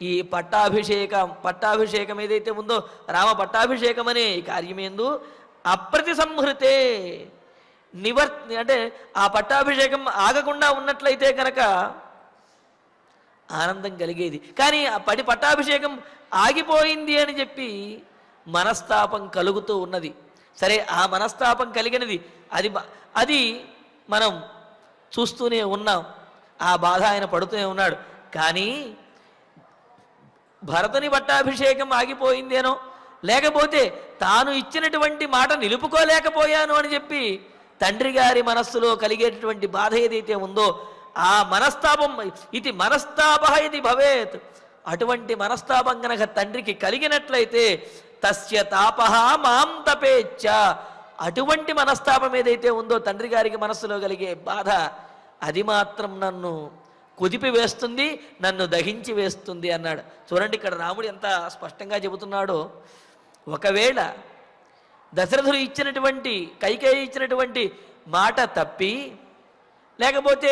[SPEAKER 2] ఈ పట్టాభిషేకం ఏదైతే ఉందో రామ పట్టాభిషేకం అనే కార్యమేందు అప్రతి సంహృతే అంటే ఆ పట్టాభిషేకం ఆగకుండా ఉన్నట్లయితే కనుక ఆనందం కలిగేది. కానీ ఆ పట్టాభిషేకం ఆగిపోయింది అని చెప్పి మనస్తాపం కలుగుతూ ఉన్నది. సరే, ఆ మనస్తాపం కలిగినది అది మనం చూస్తూనే ఉన్నాం, ఆ బాధ ఆయన పడుతూనే ఉన్నాడు. కానీ భరతుని పట్టాభిషేకం ఆగిపోయిందేనో, లేకపోతే తాను ఇచ్చినటువంటి మాట నిలుపుకోలేకపోయాను అని చెప్పి తండ్రి గారి మనస్సులో కలిగేటటువంటి బాధ ఏదైతే ఉందో ఆ మనస్తాపం, ఇది మనస్తాప ఇది భవేత్, అటువంటి మనస్తాపం గనక తండ్రికి కలిగినట్లయితే తస్య తాపహ మాం తపేచ్చ, అటువంటి మనస్తాపం ఏదైతే ఉందో తండ్రి గారికి మనస్సులో కలిగే బాధ, అది మాత్రం నన్ను కుదిపి వేస్తుంది, నన్ను దహించి వేస్తుంది అన్నాడు. చూడండి ఇక్కడ రాముడు ఎంత స్పష్టంగా చెబుతున్నాడో. ఒకవేళ దశరథుడు ఇచ్చినటువంటి, కైకేయి ఇచ్చినటువంటి మాట తప్పి, లేకపోతే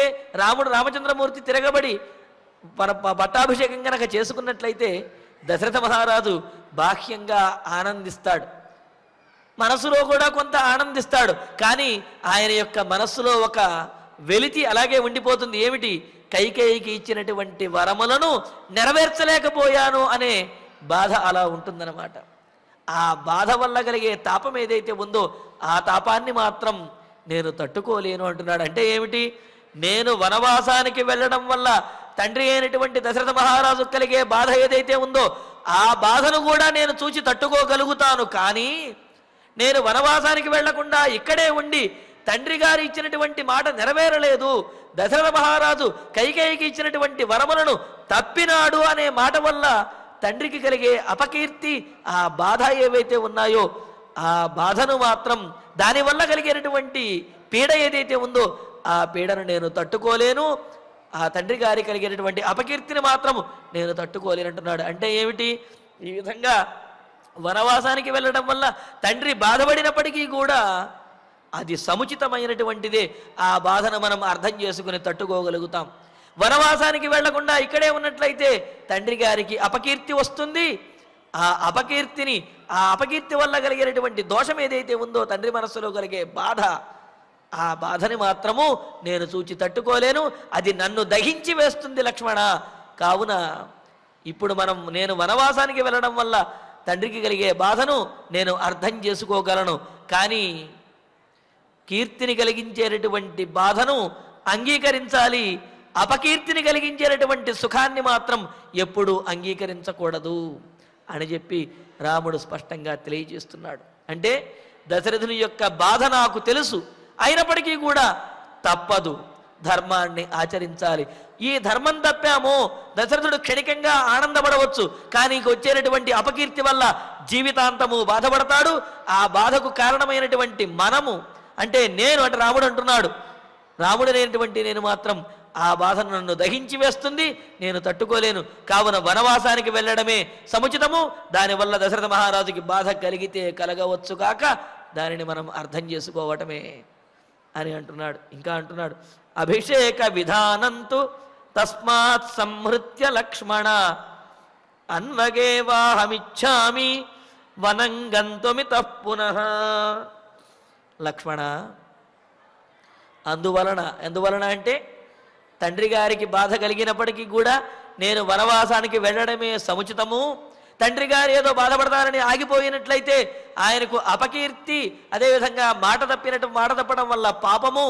[SPEAKER 2] రామచంద్రమూర్తి తిరగబడి పట్టాభిషేకం కనుక చేసుకున్నట్లయితే దశరథ మహారాజు బాహ్యంగా ఆనందిస్తాడు, మనసులో కూడా కొంత ఆనందిస్తాడు. కానీ ఆయన యొక్క మనస్సులో ఒక వెలితి అలాగే ఉండిపోతుంది. ఏమిటి? కైకేయికి ఇచ్చినటువంటి వరములను నెరవేర్చలేకపోయాను అనే బాధ అలా ఉంటుందన్నమాట. ఆ బాధ వల్ల కలిగే తాపం ఏదైతే ఉందో ఆ తాపాన్ని మాత్రం నేను తట్టుకోలేను అంటున్నాడు. అంటే ఏమిటి? నేను వనవాసానికి వెళ్ళడం వల్ల తండ్రి అయినటువంటి దశరథ మహారాజు కలిగే బాధ ఏదైతే ఉందో ఆ బాధను కూడా నేను చూచి తట్టుకోగలుగుతాను. కానీ నేను వనవాసానికి వెళ్లకుండా ఇక్కడే ఉండి తండ్రి గారు ఇచ్చినటువంటి మాట నెరవేరలేదు, దశరథ మహారాజు కైకేయికి ఇచ్చినటువంటి వరములను తప్పినాడు అనే మాట వల్ల తండ్రికి కలిగే అపకీర్తి, ఆ బాధ ఏవైతే ఉన్నాయో ఆ బాధను మాత్రం, దానివల్ల కలిగేటటువంటి పీడ ఏదైతే ఉందో ఆ పీడను నేను తట్టుకోలేను, ఆ తండ్రి గారి కలిగేటటువంటి అపకీర్తిని మాత్రం నేను తట్టుకోలేనంటున్నాడు. అంటే ఏమిటి? ఈ విధంగా వనవాసానికి వెళ్ళడం వల్ల తండ్రి బాధపడినప్పటికీ కూడా అది సముచితమైనటువంటిదే. ఆ బాధను మనం అర్థం చేసుకుని తట్టుకోగలుగుతాం. వనవాసానికి వెళ్లకుండా ఇక్కడే ఉన్నట్లయితే తండ్రి గారికి అపకీర్తి వస్తుంది. ఆ అపకీర్తి వల్ల కలిగేటటువంటి దోషం ఏదైతే ఉందో తండ్రి మనస్సులో కలిగే బాధ, ఆ బాధని మాత్రము నేను చూచి తట్టుకోలేను, అది నన్ను దహించి వేస్తుంది లక్ష్మణ. కావున ఇప్పుడు నేను వనవాసానికి వెళ్ళడం వల్ల తండ్రికి కలిగే బాధను నేను అర్థం చేసుకోగలను, కానీ కీర్తిని కలిగించేటటువంటి బాధను అంగీకరించాలి, అపకీర్తిని కలిగించేటటువంటి సుఖాన్ని మాత్రం ఎప్పుడూ అంగీకరించకూడదు అని చెప్పి రాముడు స్పష్టంగా తెలియజేస్తున్నాడు. అంటే దశరథుని యొక్క బాధ నాకు తెలుసు, అయినప్పటికీ కూడా తప్పదు, ధర్మాన్ని ఆచరించాలి. ఈ ధర్మం తప్పామో దశరథుడు క్షణికంగా ఆనందపడవచ్చు, కానీ వచ్చేటటువంటి అపకీర్తి వల్ల జీవితాంతము బాధపడతాడు. ఆ బాధకు కారణమైనటువంటి మనము అంటే నేను అంటే రాముడు అంటున్నాడు, రాముడనేటువంటి నేను మాత్రం ఆ బాధను నన్ను దహించి వేస్తుంది, నేను తట్టుకోలేను. కావున వనవాసానికి వెళ్ళడమే సముచితము. దానివల్ల దశరథ మహారాజుకి బాధ కలిగితే కలగవచ్చు కాక దానిని మనం అర్థం చేసుకోవటమే అని అంటున్నాడు. ఇంకా అంటున్నాడు, అభిషేక విధానంతు తస్మాత్ సంహృత్య లక్ష్మణ అన్వగేవాహమిచ్ఛామి వనం గంతుమితః పునః. లక్ష్మణ, ఎందువలన అంటే తండ్రి గారికి బాధ కలిగినప్పటికీ కూడా నేను వనవాసానికి వెళ్ళడమే సముచితము. తండ్రి గారు ఏదో బాధపడతారని ఆగిపోయినట్లయితే ఆయనకు అపకీర్తి, అదేవిధంగా మాట తప్పడం వల్ల పాపము,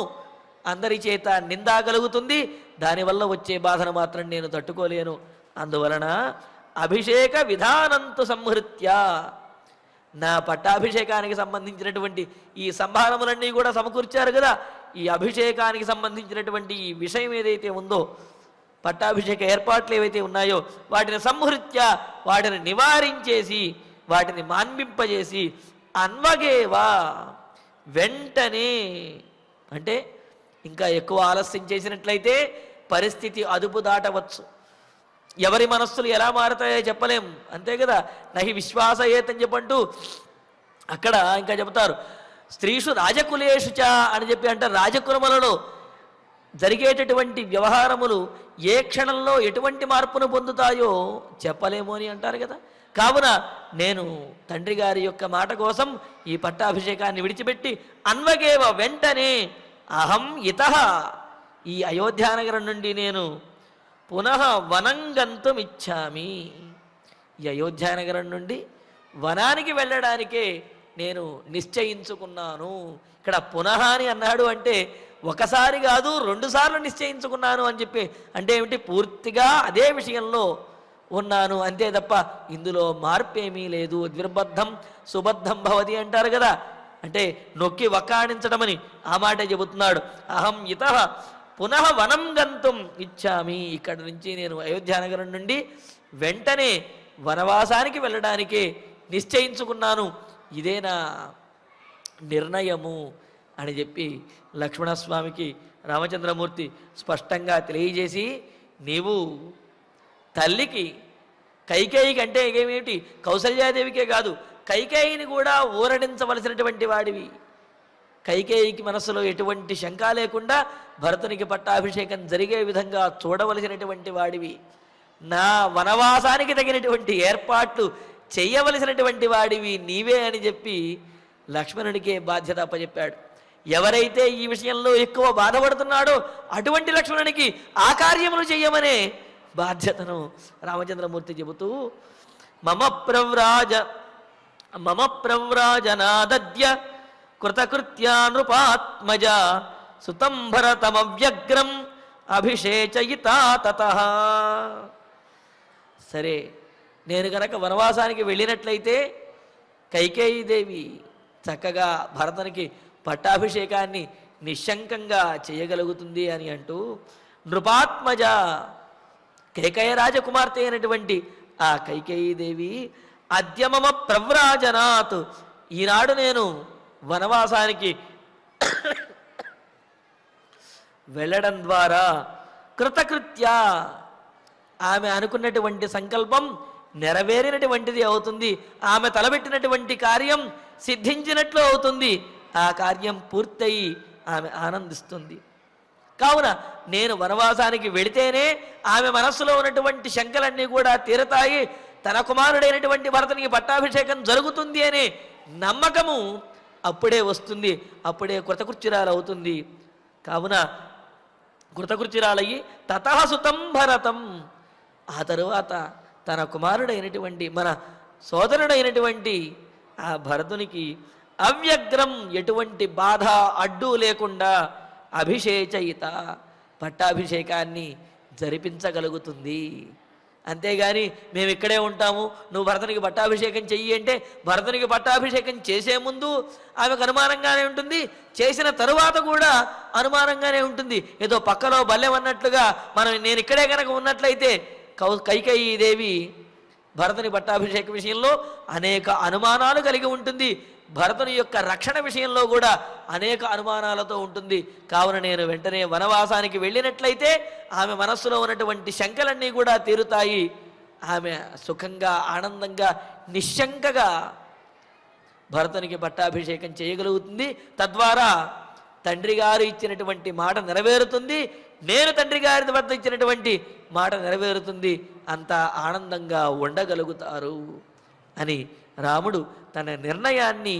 [SPEAKER 2] అందరి చేత నిందా కలుగుతుంది. దానివల్ల వచ్చే బాధను మాత్రం నేను తట్టుకోలేను. అందువలన అభిషేక విధానంతు సంహృత్య, నా పట్టాభిషేకానికి సంబంధించినటువంటి ఈ సంభారములన్నీ కూడా సమకూర్చారు కదా. ఈ అభిషేకానికి సంబంధించినటువంటి ఈ విషయం ఏదైతే ఉందో, పట్టాభిషేక ఏర్పాట్లు ఏవైతే ఉన్నాయో వాటిని సంహృత్య, వాటిని నివారించేసి, వాటిని మాన్పింపజేసి, అన్వగేవా వెంటనే, అంటే ఇంకా ఎక్కువ ఆలస్యం చేసినట్లయితే పరిస్థితి అదుపు దాటవచ్చు. ఎవరి మనస్సులు ఎలా మారుతాయో చెప్పలేం, అంతే కదా. నహి విశ్వాసయేతని చెప్పంటూ అక్కడ ఇంకా చెబుతారు, స్త్రీషు రాజకులేషు చ అని చెప్పి అంటే రాజకులములలో జరిగేటటువంటి వ్యవహారములు ఏ క్షణంలో ఎటువంటి మార్పును పొందుతాయో చెప్పలేము అని అంటారు కదా. కావున నేను తండ్రి గారి యొక్క మాట కోసం ఈ పట్టాభిషేకాన్ని విడిచిపెట్టి అన్వగేవ వెంటనే అహం ఇతః, ఈ అయోధ్యానగరం నుండి నేను పునః వనం గంతుమిచ్ఛామి, ఈ అయోధ్యానగరం నుండి వనానికి వెళ్ళడానికే నేను నిశ్చయించుకున్నాను. ఇక్కడ పునః అని అన్నాడు అంటే ఒకసారి కాదు 2 సార్లు నిశ్చయించుకున్నాను అని చెప్పి అంటే ఏమిటి, పూర్తిగా అదే విషయంలో ఉన్నాను అంతే తప్ప ఇందులో మార్పేమీ లేదు. ద్విర్బద్ధం సుబద్ధం భవతి అంటారు కదా, అంటే నొక్కి వక్కాణించడమని ఆ మాట చెబుతున్నాడు. అహం ఇతః పునః వనం గంతుం ఇచ్చామి, ఇక్కడ నుంచి నేను అయోధ్యానగరం నుండి వెంటనే వనవాసానికి వెళ్ళడానికే నిశ్చయించుకున్నాను, ఇదే నా నిర్ణయము అని చెప్పి లక్ష్మణస్వామికి రామచంద్రమూర్తి స్పష్టంగా తెలియజేసి, నీవు తల్లికి కైకేయికి అంటే ఏమిటి, కౌసల్యాదేవికే కాదు కైకేయిని కూడా ఊరడించవలసినటువంటి వాడివి. కైకేయికి మనస్సులో ఎటువంటి శంక లేకుండా భరతునికి పట్టాభిషేకం జరిగే విధంగా చూడవలసినటువంటి వాడివి. నా వనవాసానికి తగినటువంటి ఏర్పాట్లు చెయ్యవలసినటువంటి వాడివి నీవే అని చెప్పి లక్ష్మణుడికే బాధ్యత అప్పచెప్పాడు. ఎవరైతే ఈ విషయంలో ఎక్కువ బాధపడుతున్నాడో అటువంటి లక్ష్మణునికి ఆ కార్యములు చెయ్యమనే బాధ్యతను రామచంద్రమూర్తి చెబుతూ, మమ ప్రవ్రాజనాదద్య కృతకృత్యా నృపాత్మజ సుతం భరతమవ్యగ్రం అభిషేచయితా తతః. సరే, నేను కనుక వనవాసానికి వెళ్ళినట్లయితే కైకేయీదేవి చక్కగా భరతునికి పట్టాభిషేకాన్ని నిశంకంగా చేయగలుగుతుంది అని అంటూ, నృపాత్మజ కైకేయ రాజకుమార్తె అయినటువంటి ఆ కైకేయీదేవి అద్య మమ ప్రవ్రాజనాత్, ఈనాడు నేను వనవాసానికి వెళ్ళడం ద్వారా కృతకృత్య, ఆమె అనుకున్నటువంటి సంకల్పం నెరవేరినటువంటిది అవుతుంది, ఆమె తలబెట్టినటువంటి కార్యం సిద్ధించినట్లు అవుతుంది, ఆ కార్యం పూర్తయి ఆమె ఆనందిస్తుంది. కావున నేను వనవాసానికి వెళితేనే ఆమె మనస్సులో ఉన్నటువంటి శంకలన్నీ కూడా తీరతాయి, తన కుమారుడైనటువంటి భరతునికి పట్టాభిషేకం జరుగుతుంది అనే నమ్మకము అప్పుడే వస్తుంది, అప్పుడే కృతకృత్యురాలు అవుతుంది. కావున కృతకృత్యురాలయ్యి తతః సుతం భరతం, ఆ తరువాత తన కుమారుడైనటువంటి మన సోదరుడైనటువంటి ఆ భరతునికి అవ్యగ్రం, ఎటువంటి బాధ అడ్డు లేకుండా అభిషేచయిత, పట్టాభిషేకాన్ని జరిపించగలుగుతుంది అంతేగాని మేము ఇక్కడే ఉంటాము, నువ్వు భరతునికి పట్టాభిషేకం చెయ్యి అంటే భరతునికి పట్టాభిషేకం చేసే ముందు ఆమెకు అనుమానంగానే ఉంటుంది, చేసిన తరువాత కూడా అనుమానంగానే ఉంటుంది. ఏదో పక్కలో బల్లెం అన్నట్లుగా నేను ఇక్కడే కనుక ఉన్నట్లయితే కైకేయీ దేవి భరతుని పట్టాభిషేక విషయంలో అనేక అనుమానాలు కలిగి ఉంటుంది. భరతుని యొక్క రక్షణ విషయంలో కూడా అనేక అనుమానాలతో ఉంటుంది. కావున నేను వెంటనే వనవాసానికి వెళ్ళినట్లయితే ఆమె మనస్సులో ఉన్నటువంటి శంకలన్నీ కూడా తీరుతాయి. ఆమె సుఖంగా ఆనందంగా నిశ్శంకగా భరతునికి పట్టాభిషేకం చేయగలుగుతుంది. తద్వారా తండ్రి గారు ఇచ్చినటువంటి మాట నెరవేరుతుంది, నేను తండ్రి గారి వద్ద ఇచ్చినటువంటి మాట నెరవేరుతుంది, అంత ఆనందంగా ఉండగలుగుతారు అని రాముడు తన నిర్ణయాన్ని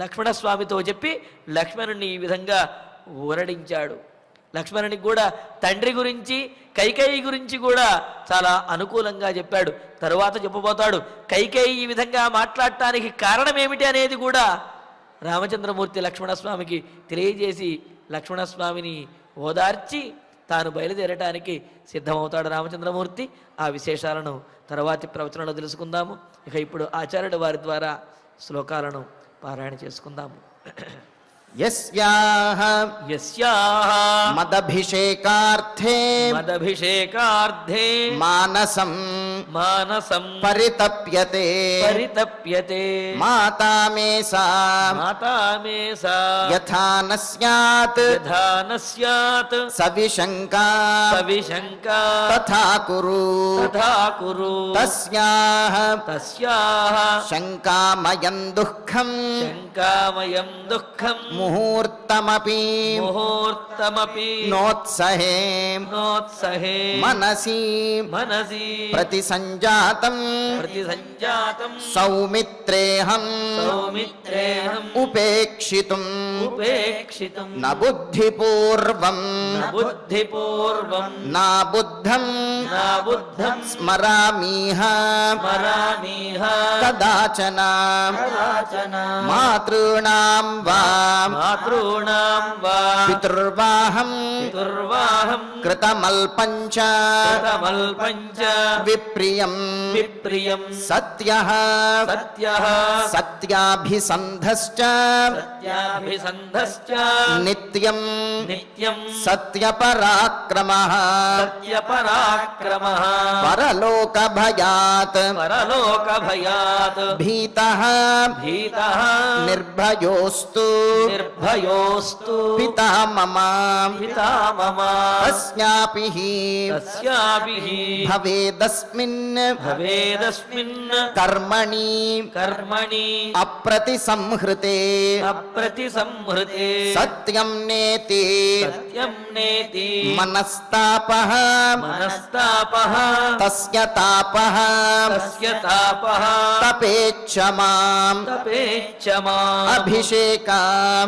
[SPEAKER 2] లక్ష్మణస్వామితో చెప్పి లక్ష్మణుని ఈ విధంగా ఊరడించాడు. లక్ష్మణునికి కూడా తండ్రి గురించి కైకేయి గురించి కూడా చాలా అనుకూలంగా చెప్పాడు. తరువాత చెప్పబోతాడు కైకేయి ఈ విధంగా మాట్లాడటానికి కారణం ఏమిటి అనేది కూడా రామచంద్రమూర్తి లక్ష్మణస్వామికి తెలియజేసి లక్ష్మణస్వామిని ఓదార్చి తాను బయలుదేరటానికి సిద్ధమవుతాడు రామచంద్రమూర్తి. ఆ విశేషాలను తర్వాతి ప్రవచనంలో తెలుసుకుందాము. ఇక ఇప్పుడు ఆచార్యుడు వారి ద్వారా శ్లోకాలను పారాయణ చేసుకుందాము.
[SPEAKER 1] యస్యాః మదభిషేకార్థే మానసం పరితప్యతే మాతా మే సా యథా న స్యాత్ సవిశంకా తథా కురు తస్యాః శంకామయం దుఃఖం ముహూర్తమపి నోత్సహే మనసి ప్రతిసంజాతం సౌమిత్రేహం ఉపేక్షితుం న బుద్ధిపూర్వం నా బుద్ధం స్మరామీహ కదాచన మాతॄణాం వా పితృర్వాహం కృతమల్పంచ విప్రియం సత్యః సత్యాభిసంధశ్చ నిత్యం సత్యపరాక్రమః పరలోకభయాత్ భీతః నిర్భయోస్తు పితా మమ తస్యాపి భవేదస్మిన్ కర్మణి అప్రతిసంహృతే సత్యం నేతి మనస్తాపః తస్య తాపః తపేచ్ఛమాం అభిషేకం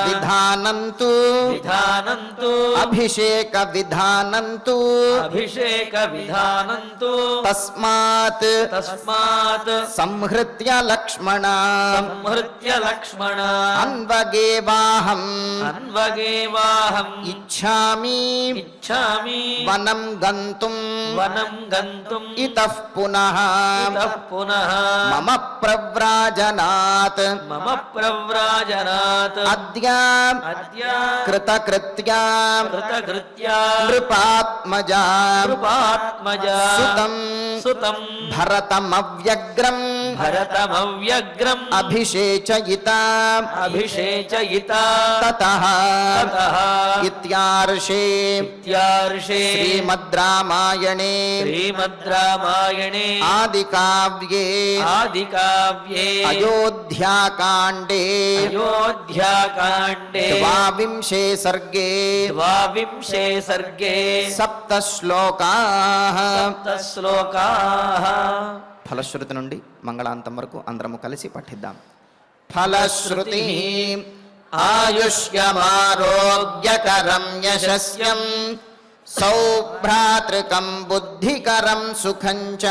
[SPEAKER 1] విధానంతు అభిషేక విధానంతు తస్మాత్ సంహృత్య లక్ష్మణ అన్వగేవాహం ఇచ్ఛామి వనం గంతుం ఇతః పునః మమ ప్రవ్రాజనాత్ అద్య కృతకృత్యా నృపాత్మజా సుతం భరతమవ్యగ్రం అభిషేచయితా తతః ఇత్యార్షే శ్రీమద్ రామాయణే ఆదికావ్యే అయోధ్యాకాండే ద్వావింశే సర్గే సప్త శ్లోకాః ఫలశ్రుతి నుండి మంగళాంతం వరకు అందరము కలిసి పఠిద్దాం. ఫలశ్రుతి ఆయుష్యమారోగ్యకరం యశస్యం సౌభ్రాతృకం బుద్ధికరం సుఖం చ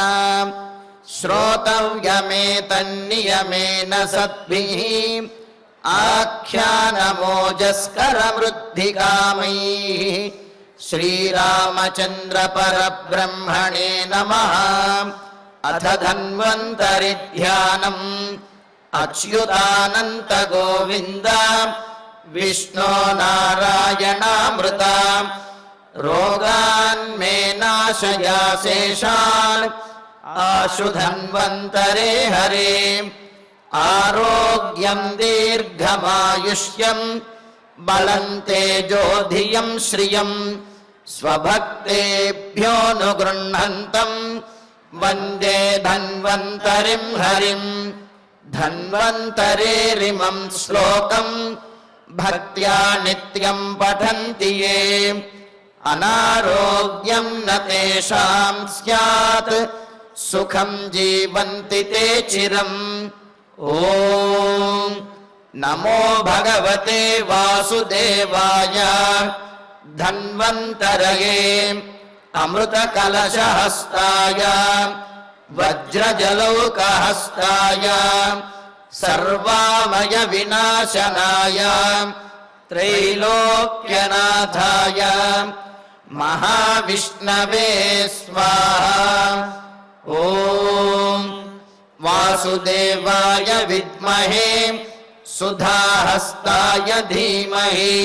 [SPEAKER 1] శ్రోతవ్యమేతన్నియమేన సద్భిః ఆఖ్యానమోజస్కరమృద్ధికామైః श्रीरामचंद्र परब्रह्मणे नमः। अथ धन्वन्तरि ध्यानम् अच्युतानंत गोविंद विष्णो नारायणामृत। रोगान् मे नाशयाशेषान् आशु धन्वन्तरे हरे। आरोग्यं दीर्घमायुष्यं बलं तेजोधियं श्रियं स्वभक्तेभ्योऽनुगृह्णन्तं वन्दे धन्वन्तरिं हरिं। धन्वन्तरेरिमं श्लोकं भक्त्या नित्यं पठन्ति ये अनारोग्यं न तेषां स्यात् सुखं जीवन्ति ते चिरम्। ॐ नमो भगवते वासुदेवाय। धन्वन्तरये अमृतकलशहस्ताय वज्रजलौकहस्ताय सर्वामय विनाशनाय त्रैलोक्यनाथाय महाविष्णवे स्वाहा। ॐ वासुदेवाय विद्महे सुधाहस्ताय धीमहि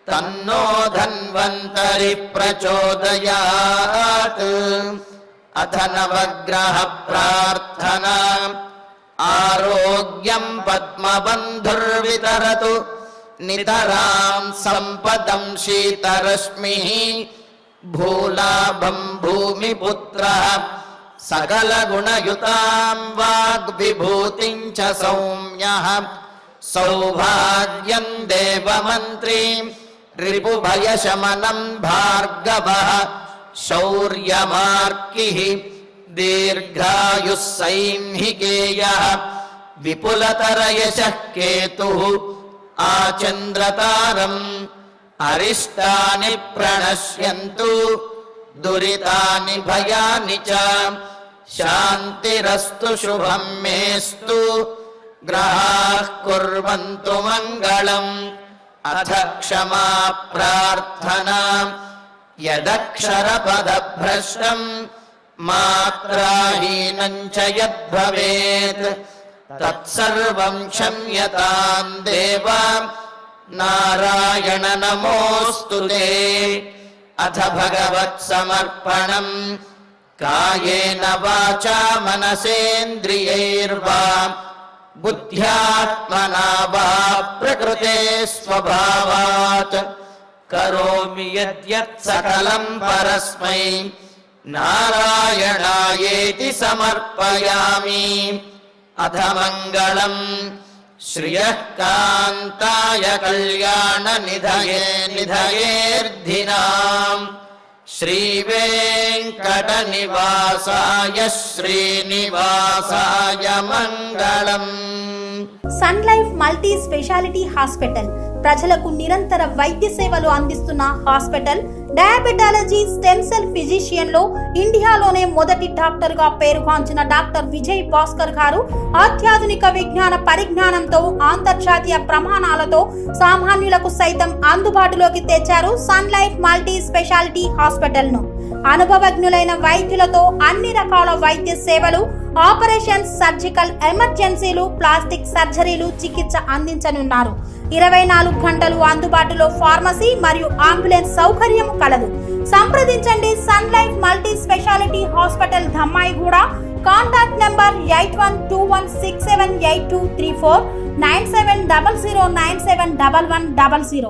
[SPEAKER 1] तन्नो धन्वन्तरि प्रचोदयात्। अथ नवग्रह प्रार्थना। आरोग्यं पद्मबन्धुर्वितरतु नितरां सम्पदं शीतरश्मिः। भूलाभं भूमिपुत्रः सकलगुणयुतां वाग्विभूतिं च सौम्यः। सौभाग्यं देवमन्त्रीं रिपुभयशमनं भार्गवः। शौर्यमार्किः दीर्घायुः सैंहिकेयः। विपुलतरयशः केतुः आचन्द्रतारम्। अरिष्टानि प्रणश्यन्तु दुरितानि भयानि च। शान्तिरस्तु शुभं मेस्तु ग्रहाः कुर्वन्तु मङ्गलम्। अथ क्षमा प्रार्थना। यदक्षरपदभ्रष्टं मात्राहीनं च यद्भवेत् तत्सर्वं क्षम्यतां देव। नारायण नमोऽस्तु ते। अथ भगवत्समर्पणम्। कायेन वाचा मनसेन्द्रियैर्वा बुद्ध्यात्मना वा प्रकृते स्वभावात् करोमि यद्यत् सकलं परस्मै नारायणायेति समर्पयामि। अथ मङ्गलम् श्रियः कान्ताय कल्याणनिधये निधयेर्धिनाम्। श्रीवेङ्कटनिवासाय श्रीनिवासाय मङ्गलम्।
[SPEAKER 3] Sun Life multi specialty hospital ప్రజలకు నిరంతర వైద్య సేవలు అందిస్తున్న hospital. Diabetology, stem cell physician లో ఇండియాలోనే మొదటి డాక్టర్ గా పేరుగాంచిన డాక్టర్ విజయ్ భాస్కర్ గారు అత్యాధునిక విజ్ఞాన పరిజ్ఞానంతో అంతర్జాతీయ ప్రమాణాలతో సామాన్యులకు సైతం అందుబాటులోకి తెచ్చారు Sun Life multi specialty hospital ను. అనుభవజ్ఞులైన వైద్యులతో అన్ని రకాల వైద్య సేవలు, ఆపరేషన్స్, సర్జికల్ ఎమర్జెన్సీలు, ప్లాస్టిక్ సర్జరీలు, చికిత్స అందించనున్నారు. 24 గంటలు అందుబాటులో ఫార్మసీ మరియు అంబులెన్స్ సౌకర్యం కలదు. సంప్రదించండి Sun Life multi specialty hospital, Dammaiguda. Contact number 8121678234 9700971100.